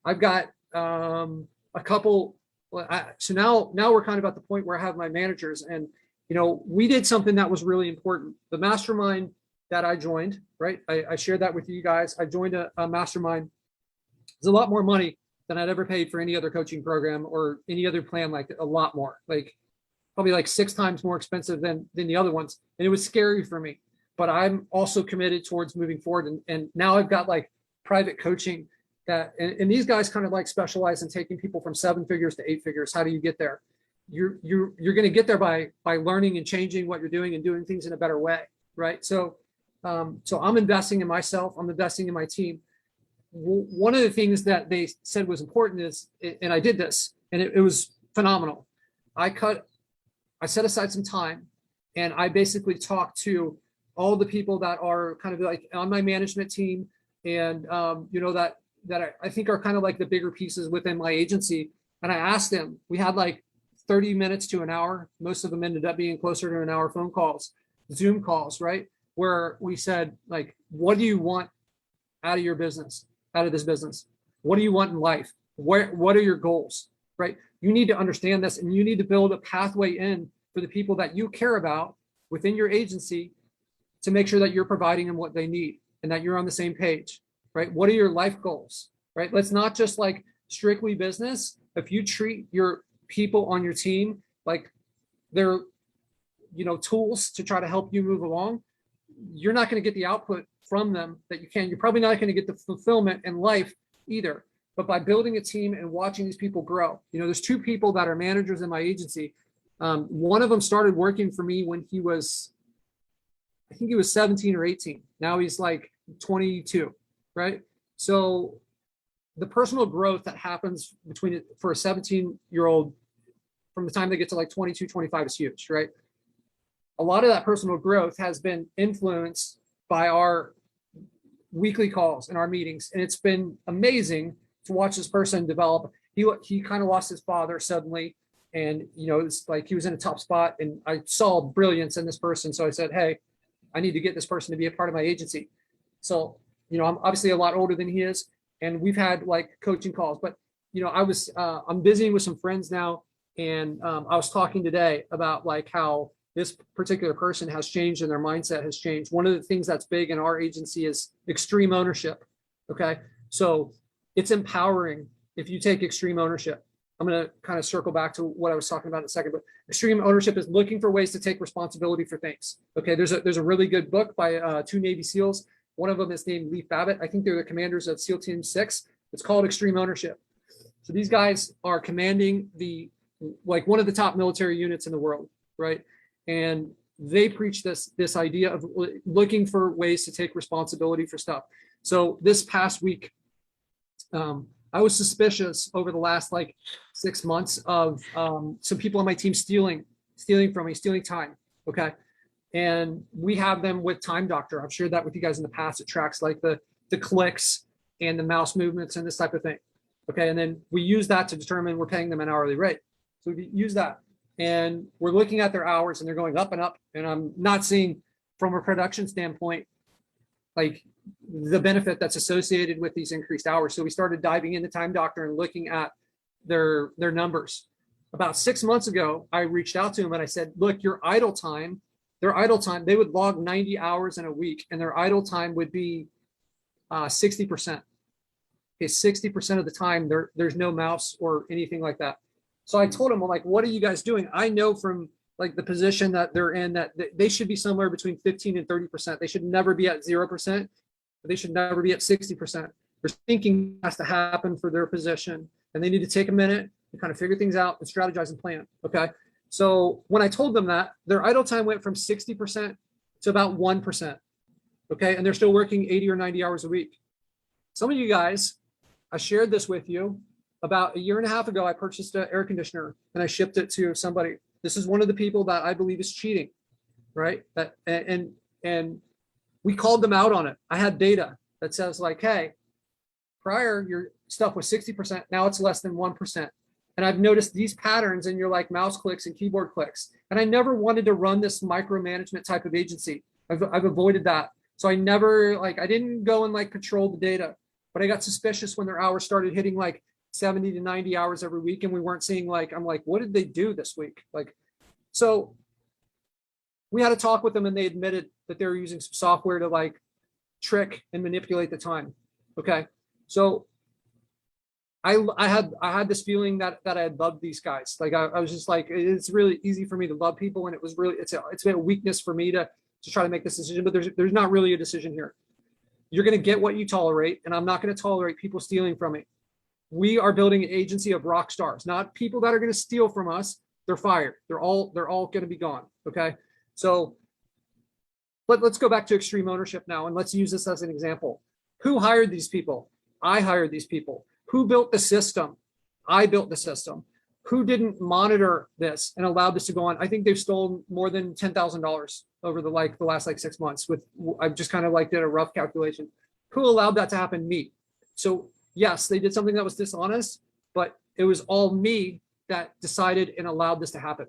I've got a couple. So now we're kind of at the point where I have my managers, and we did something that was really important. The mastermind that I joined, right? I shared that with you guys. I joined a mastermind. It's a lot more money than I'd ever paid for any other coaching program or any other plan, like a lot more, like probably like 6 times more expensive than the other ones. And it was scary for me, but I'm also committed towards moving forward. And now I've got like private coaching that, and these guys kind of like specialize in taking people from 7 figures to 8 figures. How do you get there? You're going to get there by learning and changing what you're doing and doing things in a better way, right? So I'm investing in myself. I'm investing in my team. One of the things that they said was important is, and I did this, and it was phenomenal. I set aside some time, and I basically talked to all the people that are kind of like on my management team, and I think are kind of like the bigger pieces within my agency. And I asked them, we had like 30 minutes to an hour. Most of them ended up being closer to an hour phone calls, Zoom calls, right? Where we said, like, what do you want out of your business, out of this business? What do you want in life? What are your goals, right? You need to understand this, and you need to build a pathway in for the people that you care about within your agency to make sure that you're providing them what they need and that you're on the same page, right? What are your life goals, right? Let's not just like strictly business. If you treat your people on your team like they're, tools to try to help you move along, you're not going to get the output from them that you can. You're probably not going to get the fulfillment in life either. But by building a team and watching these people grow, there's two people that are managers in my agency. One of them started working for me when he was, I think he was 17 or 18. Now he's like 22, right? So the personal growth that happens for a 17-year-old from the time they get to like 22, 25 is huge, right? A lot of that personal growth has been influenced by our weekly calls and our meetings. And it's been amazing to watch this person develop. He kind of lost his father suddenly. And, it's like he was in a top spot, and I saw brilliance in this person. So I said, hey, I need to get this person to be a part of my agency. So, I'm obviously a lot older than he is, and we've had like coaching calls, but, I'm visiting with some friends now. And I was talking today about like how this particular person has changed and their mindset has changed. One of the things that's big in our agency is extreme ownership. Okay. So it's empowering if you take extreme ownership. I'm going to kind of circle back to what I was talking about in a second, but extreme ownership is looking for ways to take responsibility for things. Okay. There's a really good book by two Navy SEALs. One of them is named Leaf Babbitt. I think they're the commanders of SEAL Team 6. It's called Extreme Ownership. So these guys are commanding one of the top military units in the world, right? And they preach this idea of looking for ways to take responsibility for stuff. So this past week, I was suspicious over the last like 6 months of some people on my team stealing from me, stealing time. Okay. And we have them with Time Doctor. I've shared that with you guys in the past. It tracks like the clicks and the mouse movements and this type of thing. Okay. And then we use that to determine we're paying them an hourly rate. So we use that, and we're looking at their hours, and they're going up and up. And I'm not seeing from a production standpoint, like the benefit that's associated with these increased hours. So we started diving into Time Doctor and looking at their numbers. About 6 months ago, I reached out to them and I said, look, their idle time, they would log 90 hours in a week, and their idle time would be 60%. Okay, 60% of the time there's no mouse or anything like that. So I told them, I'm like, what are you guys doing? I know from like the position that they're in that they should be somewhere between 15 and 30%. They should never be at 0%, but they should never be at 60%. There's thinking has to happen for their position, and they need to take a minute and kind of figure things out and strategize and plan. Okay. So when I told them that, their idle time went from 60% to about 1%. Okay. And they're still working 80 or 90 hours a week. Some of you guys, I shared this with you. About a year and a half ago, I purchased an air conditioner and I shipped it to somebody. This is one of the people that I believe is cheating, right? And we called them out on it. I had data that says like, hey, prior your stuff was 60%, now it's less than 1%. And I've noticed these patterns in your like mouse clicks and keyboard clicks. And I never wanted to run this micromanagement type of agency. I've avoided that. So I didn't go and like patrol the data, but I got suspicious when their hours started hitting like 70 to 90 hours every week. And we weren't seeing I'm like, what did they do this week? So we had a talk with them, and they admitted that they were using some software to like trick and manipulate the time. Okay. So I had this feeling that I had loved these guys. Like I was just like, it's really easy for me to love people. And it was really, it's been a weakness for me to try to make this decision, but there's not really a decision here. You're going to get what you tolerate, and I'm not going to tolerate people stealing from me. We are building an agency of rock stars, not people that are going to steal from us. They're fired. They're all going to be gone. Okay. So let's go back to extreme ownership now. And let's use this as an example. Who hired these people? I hired these people. Who built the system? I built the system. Who didn't monitor this and allowed this to go on? I think they've stolen more than $10,000 over the last 6 months. I've just kind of did a rough calculation. Who allowed that to happen? Me. So yes, they did something that was dishonest, but it was all me that decided and allowed this to happen.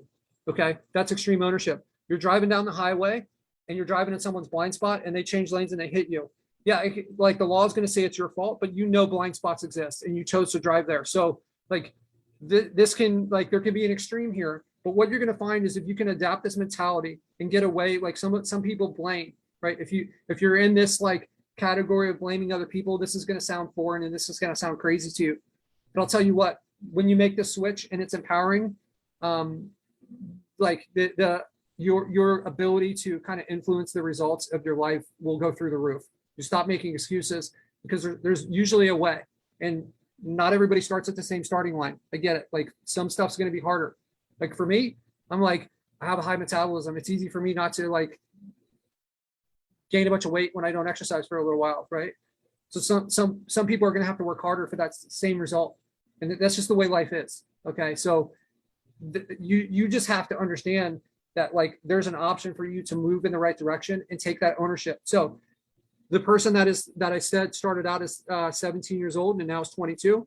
Okay, that's extreme ownership. You're driving down the highway and you're driving in someone's blind spot and they change lanes and they hit you. Yeah, like the law is going to say it's your fault, but you know blind spots exist and you chose to drive there. So like this can, like, there can be an extreme here, but what you're going to find is if you can adapt this mentality and get away, like some people blame, right? If you're in this like category of blaming other people, this is going to sound foreign and this is going to sound crazy to you. But I'll tell you what, when you make this switch and it's empowering, like your ability to kind of influence the results of your life will go through the roof. You stop making excuses because there's usually a way, and not everybody starts at the same starting line. I get it. Like some stuff's going to be harder. Like for me, I'm like, I have a high metabolism. It's easy for me not to like gain a bunch of weight when I don't exercise for a little while, right? So some people are going to have to work harder for that same result, and that's just the way life is. Okay, so you just have to understand that like there's an option for you to move in the right direction and take that ownership. So the person that I said started out as 17 years old and now is 22.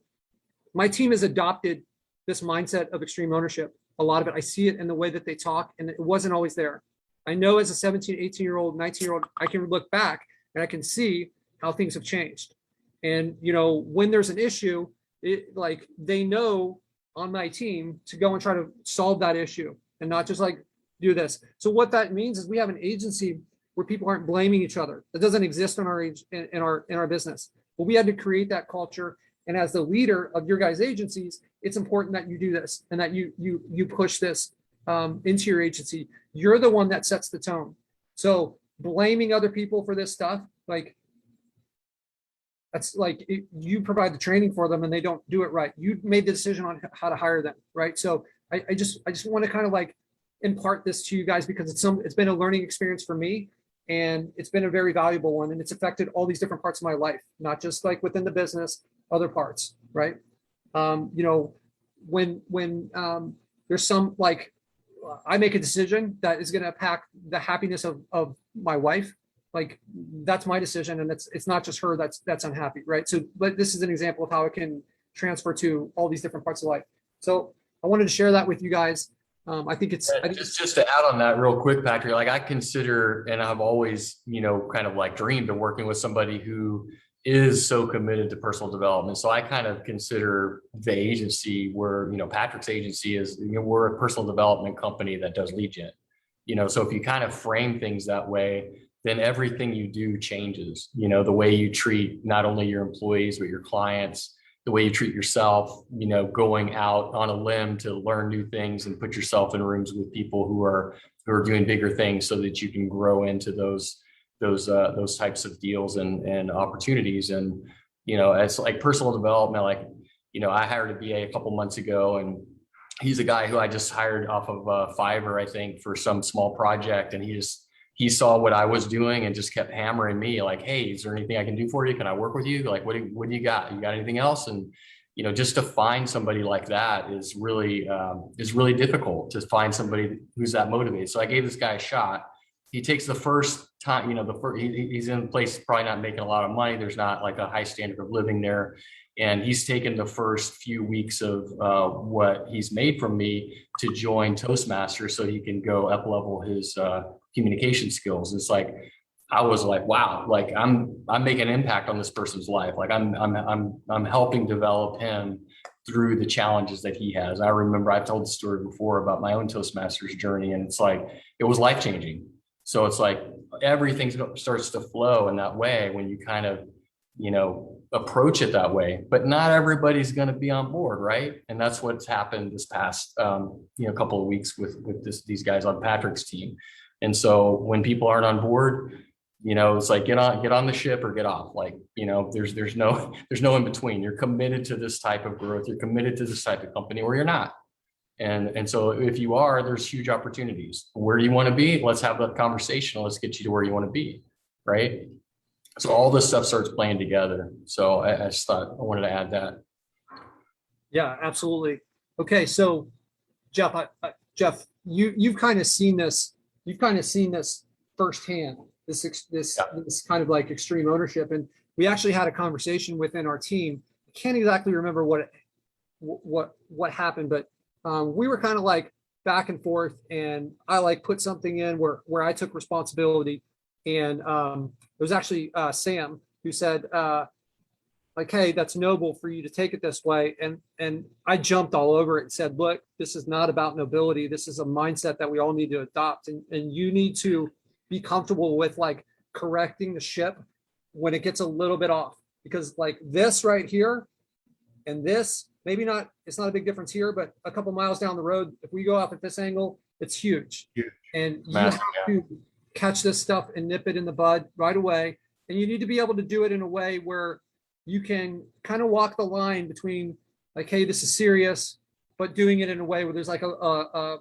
My team has adopted this mindset of extreme ownership. A lot of it, I see it in the way that they talk, and it wasn't always there. I know as a 17, 18-year-old, 19-year-old, I can look back and I can see how things have changed. And, you know, when there's an issue, like they know on my team to go and try to solve that issue and not just like do this. So what that means is we have an agency where people aren't blaming each other. That doesn't exist in our business. But we had to create that culture. And as the leader of your guys' agencies, it's important that you do this and that you push this into your agency. You're the one that sets the tone. So blaming other people for this stuff, like that's like you provide the training for them and they don't do it right. You made the decision on how to hire them, right? So I just want to kind of like impart this to you guys because it's been a learning experience for me, and it's been a very valuable one, and it's affected all these different parts of my life, not just like within the business, other parts, right? You know, when there's some like I make a decision that is going to impact the happiness of my wife, like that's my decision, and it's not just her that's unhappy, right? So but this is an example of how it can transfer to all these different parts of life. So I wanted to share that with you guys. I think it's just to add on that real quick, Patric, like I consider, and I've always, you know, kind of like dreamed of working with somebody who is so committed to personal development. So I kind of consider the agency where, you know, Patric's agency is, you know, we're a personal development company that does lead gen, you know, so if you kind of frame things that way, then everything you do changes, you know, the way you treat not only your employees, but your clients, the way you treat yourself, you know, going out on a limb to learn new things and put yourself in rooms with people who are doing bigger things so that you can grow into those types of deals and opportunities. And, you know, it's like personal development, like, you know, I hired a BA a couple months ago, and he's a guy who I just hired off of Fiverr, I think, for some small project. And he saw what I was doing and just kept hammering me like, hey, is there anything I can do for you? Can I work with you? Like, what do you got? You got anything else? And, you know, just to find somebody like that is really difficult to find somebody who's that motivated. So I gave this guy a shot. He takes the first time, you know, he's in a place probably not making a lot of money. There's not like a high standard of living there. And he's taken the first few weeks of what he's made from me to join Toastmasters so he can go up level his communication skills. It's like, I was like, wow, like I'm making an impact on this person's life. Like I'm helping develop him through the challenges that he has. I remember I've told the story before about my own Toastmasters journey, and it's like, it was life-changing. So it's like everything starts to flow in that way when you kind of, you know, approach it that way, but not everybody's going to be on board. Right. And that's what's happened this past, you know, couple of weeks with these guys on Patric's team. And so when people aren't on board, you know, it's like, get on the ship or get off. Like, you know, there's no in between. You're committed to this type of growth. You're committed to this type of company, or you're not. And so if you are, there's huge opportunities. Where do you want to be? Let's have that conversation. Let's get you to where you want to be. Right. So all this stuff starts playing together. So I just thought I wanted to add that. Yeah, absolutely. Okay. So Jeff, Jeff, you've kind of seen this. You've kind of seen this firsthand. This kind of like extreme ownership. And we actually had a conversation within our team can't exactly remember what happened, but we were kind of like back and forth, and I like put something in where I took responsibility, and it was actually Sam who said like, hey, that's noble for you to take it this way, and I jumped all over it and said, look, this is not about nobility. This is a mindset that we all need to adopt, and you need to be comfortable with like correcting the ship when it gets a little bit off, because like this right here and this, maybe not, it's not a big difference here, but a couple miles down the road, if we go off at this angle, it's huge. And you Massive, have to catch this stuff and nip it in the bud right away. And you need to be able to do it in a way where you can kind of walk the line between like, hey, this is serious, but doing it in a way where there's like a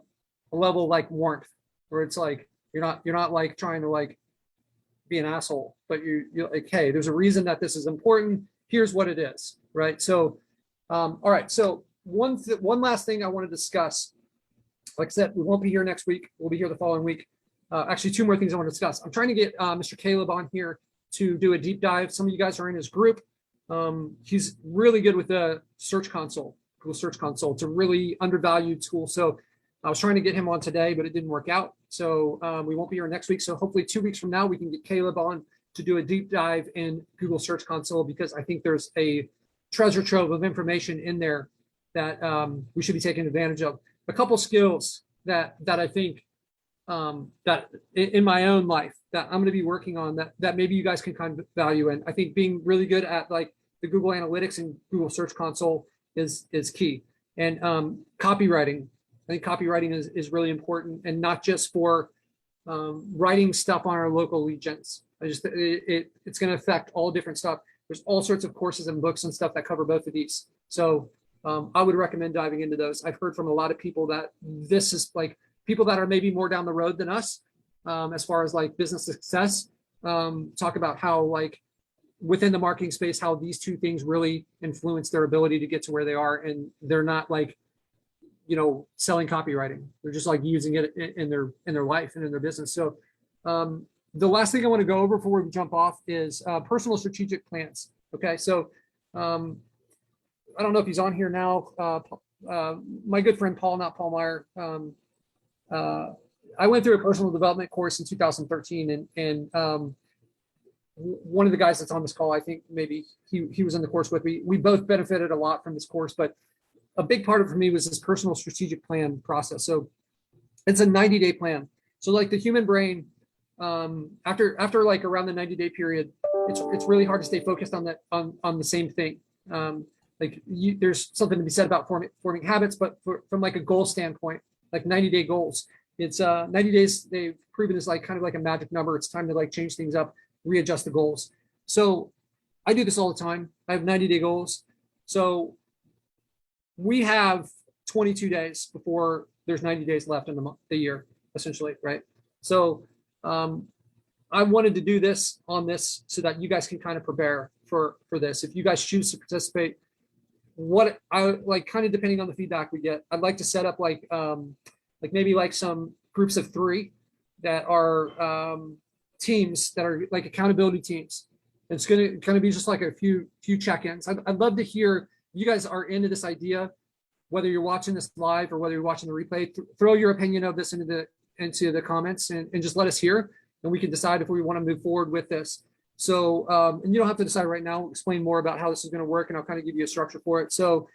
level of like warmth, where it's like, you're not like trying to like be an asshole, but you're like, hey, there's a reason that this is important. Here's what it is, right? So, all right. So one last thing I want to discuss. Like I said, we won't be here next week. We'll be here the following week. Actually, two more things I want to discuss. I'm trying to get Mr. Caleb on here to do a deep dive. Some of you guys are in his group. He's really good with the Search Console, Google Search Console. It's a really undervalued tool. So I was trying to get him on today, but it didn't work out. So we won't be here next week. So hopefully 2 weeks from now, we can get Caleb on to do a deep dive in Google Search Console, because I think there's a treasure trove of information in there that we should be taking advantage of. A couple skills that I think that in my own life that I'm going to be working on that maybe you guys can kind of value in. I think being really good at like the Google Analytics and Google Search Console is key. And copywriting. I think copywriting is really important, and not just for writing stuff on our local lead gens. It's going to affect all different stuff. There's all sorts of courses and books and stuff that cover both of these. So I would recommend diving into those. I've heard from a lot of people that this is like people that are maybe more down the road than us as far as like business success, talk about how like within the marketing space, how these two things really influence their ability to get to where they are. And they're not like, you know, selling copywriting. They're just like using it in their life and in their business. So the last thing I want to go over before we jump off is personal strategic plans. Okay. So I don't know if he's on here now. My good friend, Paul, not Paul Meyer. I went through a personal development course in 2013, and one of the guys that's on this call, I think maybe he was in the course with me. We both benefited a lot from this course, but a big part of it for me was this personal strategic plan process. So it's a 90-day plan. So like the human brain, after like around the 90-day period, it's really hard to stay focused on that on the same thing. There's something to be said about forming habits, but from like a goal standpoint, like 90-day goals, it's 90 days they've proven is like kind of like a magic number. It's time to like change things up, readjust the goals. So I do this all the time. I have 90-day goals. So we have 22 days before there's 90 days left in the year, essentially, right? So I wanted to do this on this so that you guys can kind of prepare for this. If you guys choose to participate, what I like, kind of depending on the feedback we get, I'd like to set up like maybe like some groups of 3 that are teams that are like accountability teams. It's going to be just like a few check-ins. I'd love to hear you guys are into this idea, whether you're watching this live or whether you're watching the replay. Throw your opinion of this into the comments and just let us hear, and we can decide if we want to move forward with this. So, and you don't have to decide right now. We'll explain more about how this is going to work, and I'll kind of give you a structure for it. So,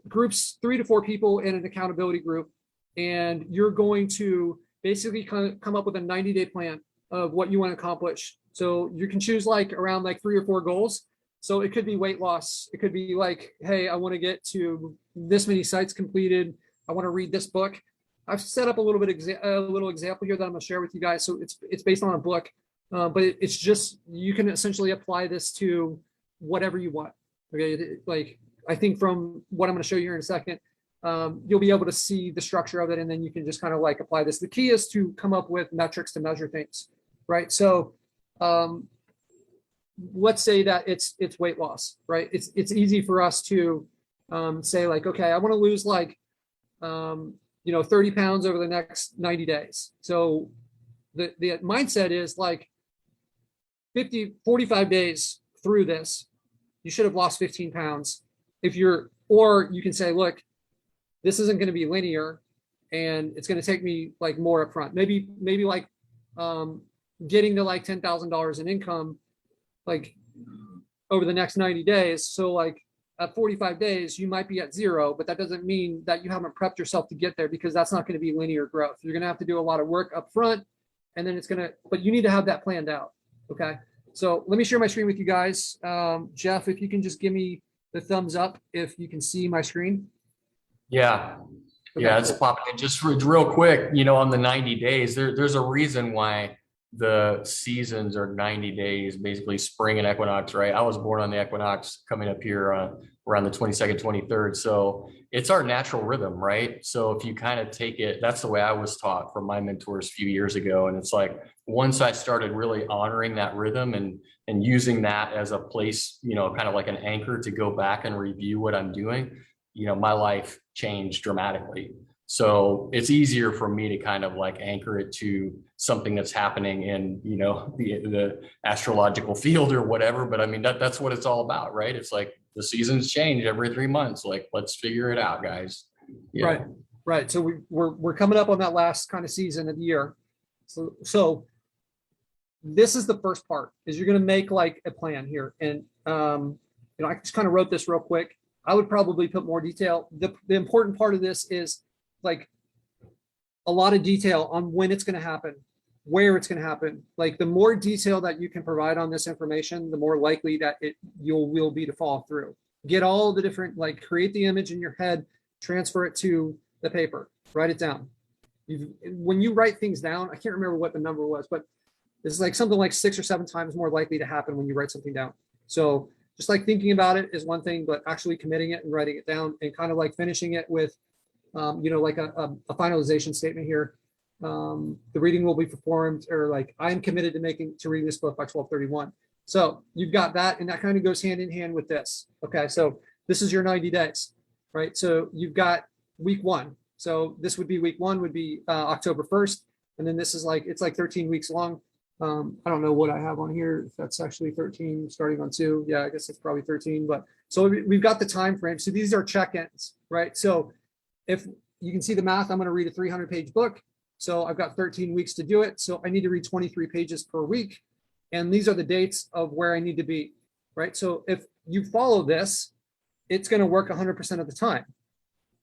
groups 3 to 4 people in an accountability group, and you're going to basically come up with a 90-day plan of what you want to accomplish. So you can choose like around like 3 or 4 goals. So it could be weight loss. It could be like, hey, I want to get to this many sites completed. I want to read this book. I've set up a little example here that I'm going to share with you guys. So it's based on a book, but it's just, you can essentially apply this to whatever you want. Okay, like I think from what I'm going to show you here in a second, you'll be able to see the structure of it, and then you can just kind of like apply this. The key is to come up with metrics to measure things, right? So let's say that it's weight loss, right? It's easy for us to say like, okay, I want to lose like 30 pounds over the next 90 days. So the mindset is like 45 days through this, you should have lost 15 pounds. Or you can say, look, this isn't going to be linear and it's going to take me like more upfront. Maybe like getting to like $10,000 in income, like over the next 90 days. So like at 45 days, you might be at 0, but that doesn't mean that you haven't prepped yourself to get there, because that's not going to be linear growth. You're going to have to do a lot of work up front, and then but you need to have that planned out. Okay. So let me share my screen with you guys. Jeff, if you can just give me the thumbs up if you can see my screen. Yeah. Okay. Yeah, it's popping in. Just real quick, on the 90 days, there's a reason why the seasons are 90 days, basically spring and equinox, right? I was born on the equinox coming up here around the 22nd, 23rd. So it's our natural rhythm, right? So if you kind of take it, that's the way I was taught from my mentors a few years ago. And it's like, once I started really honoring that rhythm and using that as a place, kind of like an anchor to go back and review what I'm doing, my life changed dramatically. So it's easier for me to kind of like anchor it to something that's happening in, the astrological field or whatever. But I mean, that's what it's all about, right? It's like the seasons change every 3 months. Like, let's figure it out, guys. Yeah. Right. So we're coming up on that last kind of season of the year. So this is the first part, is you're going to make like a plan here. And, I just kind of wrote this real quick. I would probably put more detail. The important part of this is like a lot of detail on when it's going to happen, where it's going to happen. Like the more detail that you can provide on this information, the more likely that will be to follow through. Get all the different, like create the image in your head, transfer it to the paper, write it down. When you write things down, I can't remember what the number was, but it's like something like 6 or 7 times more likely to happen when you write something down. So just like thinking about it is one thing, but actually committing it and writing it down and kind of like finishing it with, like a finalization statement here. The reading will be performed, or like I'm committed to reading this book by 12/31. So you've got that, and that kind of goes hand in hand with this. Okay, so this is your 90 days, right? So you've got week 1. So this would be week 1 would be October 1st, and then this is it's like 13 weeks long. I don't know what I have on here. If that's actually 13 starting on 2. Yeah, I guess it's probably 13. But so we've got the time frame. So these are check-ins, right? So if you can see the math, I'm going to read a 300-page book. So I've got 13 weeks to do it. So I need to read 23 pages per week. And these are the dates of where I need to be, right? So if you follow this, it's going to work 100% of the time.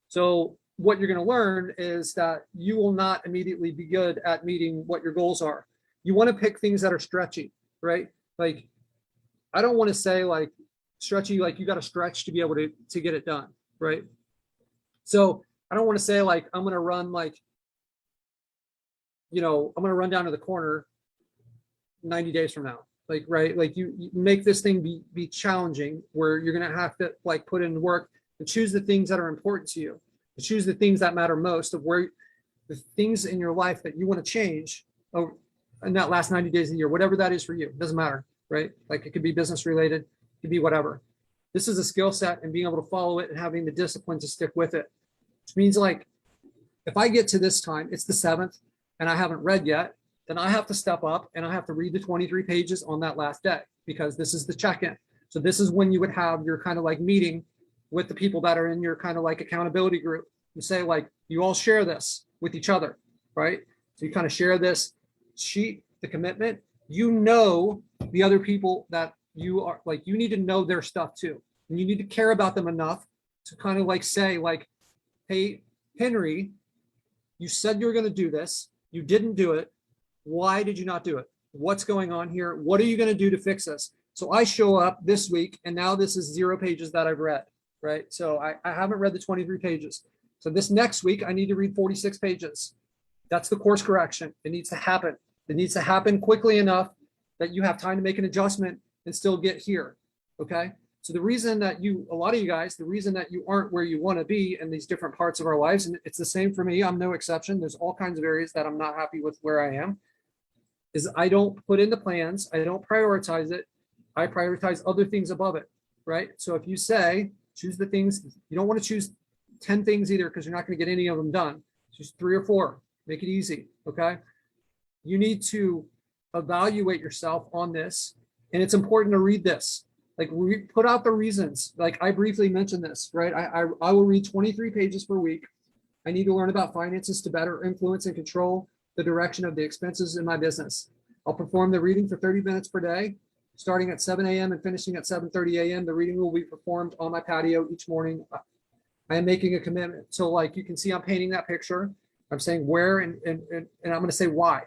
So what you're going to learn is that you will not immediately be good at meeting what your goals are. You want to pick things that are stretchy, right? Like, I don't want to say like stretchy, like you got to stretch to be able to get it done, right? So I don't want to say like, I'm going to run like, I'm going to run down to the corner 90 days from now. Like, right. Like you make this thing be challenging, where you're going to have to like put in work and choose the things that are important to you, and choose the things that matter most, of where the things in your life that you want to change in that last 90 days of the year, whatever that is for you. It doesn't matter, right? Like it could be business related, it could be whatever. This is a skill set, and being able to follow it and having the discipline to stick with it. Which means like, if I get to this time, it's the 7th, and I haven't read yet, then I have to step up and I have to read the 23 pages on that last day, because this is the check-in. So this is when you would have your kind of like meeting with the people that are in your kind of like accountability group. You say like, you all share this with each other, right? So you kind of share this sheet, the commitment. The other people that you are like, you need to know their stuff too. And you need to care about them enough to kind of like say like, hey, Henry, you said you were going to do this. You didn't do it. Why did you not do it? What's going on here? What are you going to do to fix this? So I show up this week, and now this is 0 pages that I've read, right? So I haven't read the 23 pages. So this next week, I need to read 46 pages. That's the course correction. It needs to happen. It needs to happen quickly enough that you have time to make an adjustment and still get here, okay? So the reason that a lot of you guys, the reason that you aren't where you want to be in these different parts of our lives, and it's the same for me, I'm no exception. There's all kinds of areas that I'm not happy with where I am, is I don't put in the plans. I don't prioritize it. I prioritize other things above it, right? So if you say, choose the things, you don't want to choose 10 things either, because you're not going to get any of them done. Choose 3 or 4, make it easy, okay? You need to evaluate yourself on this, and it's important to read this. like put out the reasons. Like I briefly mentioned this, right? I will read 23 pages per week. I need to learn about finances to better influence and control the direction of the expenses in my business. I'll perform the reading for 30 minutes per day, starting at 7 a.m. and finishing at 7:30 a.m. The reading will be performed on my patio each morning. I am making a commitment. So like you can see, I'm painting that picture. I'm saying where and I'm going to say why.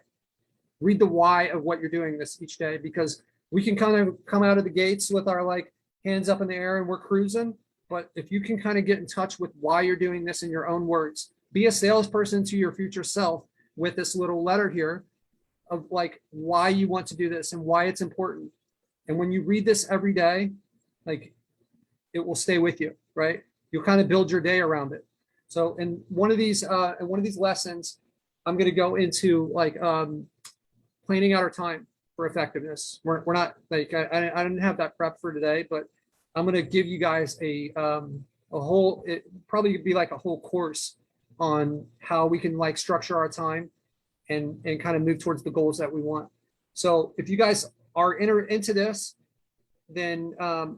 Read the why of what you're doing this each day, because we can kind of come out of the gates with our like hands up in the air and we're cruising. But if you can kind of get in touch with why you're doing this in your own words, be a salesperson to your future self with this little letter here of like why you want to do this and why it's important. And when you read this every day, like it will stay with you, right? You'll kind of build your day around it. So in one of these lessons, I'm going to go into like planning out our time for effectiveness. We're not like, I didn't have that prep for today, but I'm going to give you guys a whole, it probably be like a whole course on how we can like structure our time and kind of move towards the goals that we want. So if you guys are into this, then,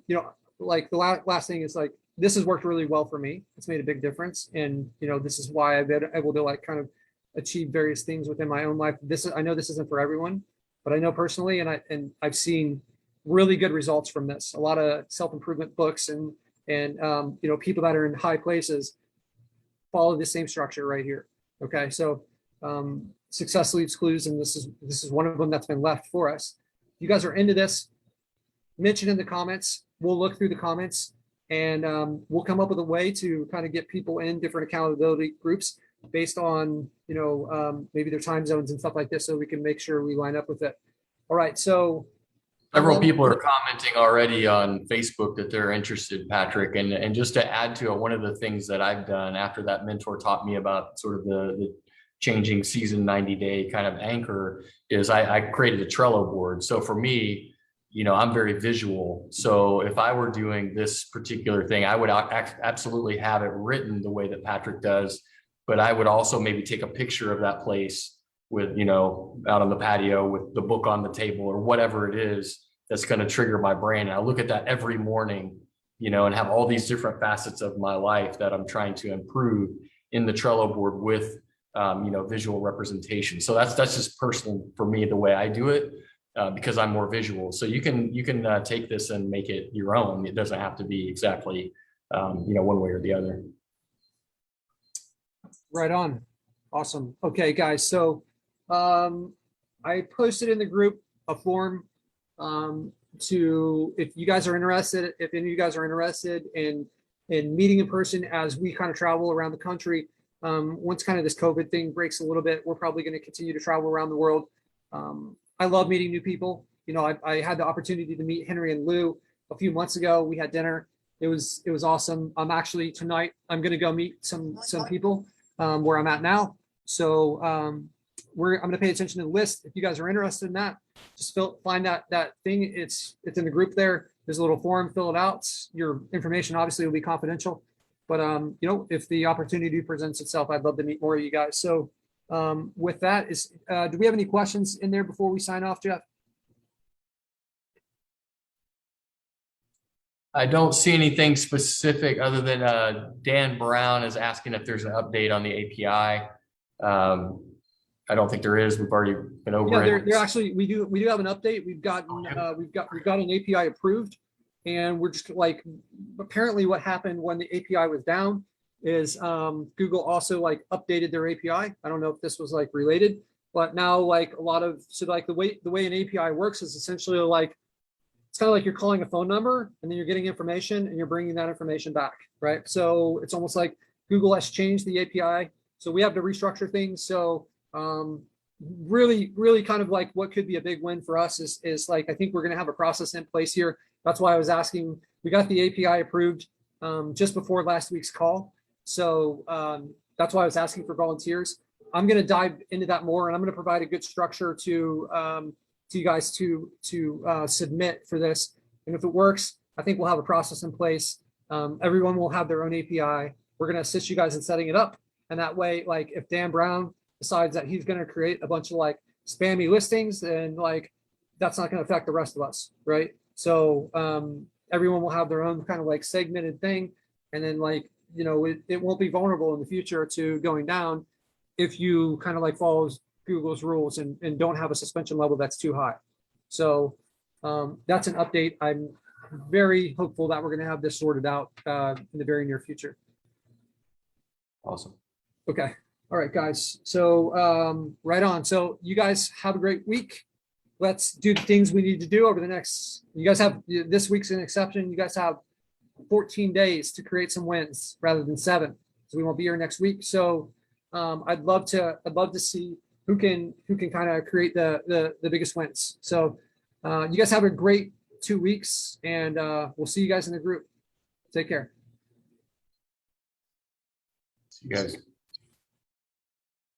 you know, like the last thing is like, this has worked really well for me. It's made a big difference. And, you know, this is why I've been able to like kind of achieve various things within my own life. I know this isn't for everyone, but I know personally, and I've seen really good results from this. A lot of self-improvement books and you know, people that are in high places follow the same structure right here. Okay. So, success leaves clues. And this is one of them that's been left for us. If you guys are into this, mention in the comments. We'll look through the comments and we'll come up with a way to kind of get people in different accountability groups based on, you know, maybe their time zones and stuff like this, so we can make sure we line up with it. All right. So several people are commenting already on Facebook that they're interested, Patrick. And just to add to it, one of the things that I've done after that mentor taught me about sort of the changing season 90-day kind of anchor is I created a Trello board. So for me, you know, I'm very visual. So if I were doing this particular thing, I would absolutely have it written the way that Patrick does, but I would also maybe take a picture of that place with, you know, out on the patio with the book on the table or whatever it is that's going to trigger my brain. And I look at that every morning, you know, and have all these different facets of my life that I'm trying to improve in the Trello board with, you know, visual representation. So that's just personal for me, the way I do it. Because I'm more visual. So you can take this and make it your own. It doesn't have to be exactly, you know, one way or the other. right on. Awesome. Okay, guys. So I posted in the group a form to, if you guys are interested, if any of you guys are interested in meeting in person as we kind of travel around the country. Once kind of this COVID thing breaks a little bit, we're probably going to continue to travel around the world. I love meeting new people. You know, I had the opportunity to meet Henry and Lou a few months ago. We had dinner. It was awesome. I'm actually tonight, I'm going to go meet some people where I'm at now. So I'm going to pay attention to the list. If you guys are interested in that, just find that thing. It's in the group there. There's a little form, fill it out. Your information obviously will be confidential, but you know, if the opportunity presents itself, I'd love to meet more of you guys. So with that, do we have any questions in there before we sign off, Jeff? I don't see anything specific other than Dan Brown is asking if there's an update on the API. I don't think there is. We've already been over it. There actually, we do have an update. We've got an API approved, and we're just like, apparently what happened when the API was down is Google also like updated their API. I don't know if this was like related, but now like a lot of, so like the way an API works is essentially like, it's kind of like you're calling a phone number and then you're getting information and you're bringing that information back, right? So it's almost like Google has changed the API. So we have to restructure things. So really kind of like what could be a big win for us is like, I think we're going to have a process in place here. That's why I was asking, we got the API approved just before last week's call. So that's why I was asking for volunteers. I'm going to dive into that more, and I'm going to provide a good structure to you guys to submit for this. And if it works, I think we'll have a process in place. Everyone will have their own API. We're going to assist you guys in setting it up. And that way, like if Dan Brown decides that he's going to create a bunch of like spammy listings, and like that's not going to affect the rest of us, right? So everyone will have their own kind of like segmented thing. And then like, you know, it won't be vulnerable in the future to going down if you kind of like follow Google's rules and don't have a suspension level that's too high. So that's an update. I'm very hopeful that we're going to have this sorted out in the very near future. Awesome. Okay. All right, guys. So right on. So you guys have a great week. Let's do the things we need to do over the next, you guys have, this week's an exception. You guys have 14 days to create some wins rather than 7. So we won't be here next week. So I'd love to see who can kind of create the biggest wins. So you guys have a great 2 weeks, and we'll see you guys in the group. Take care. See you guys.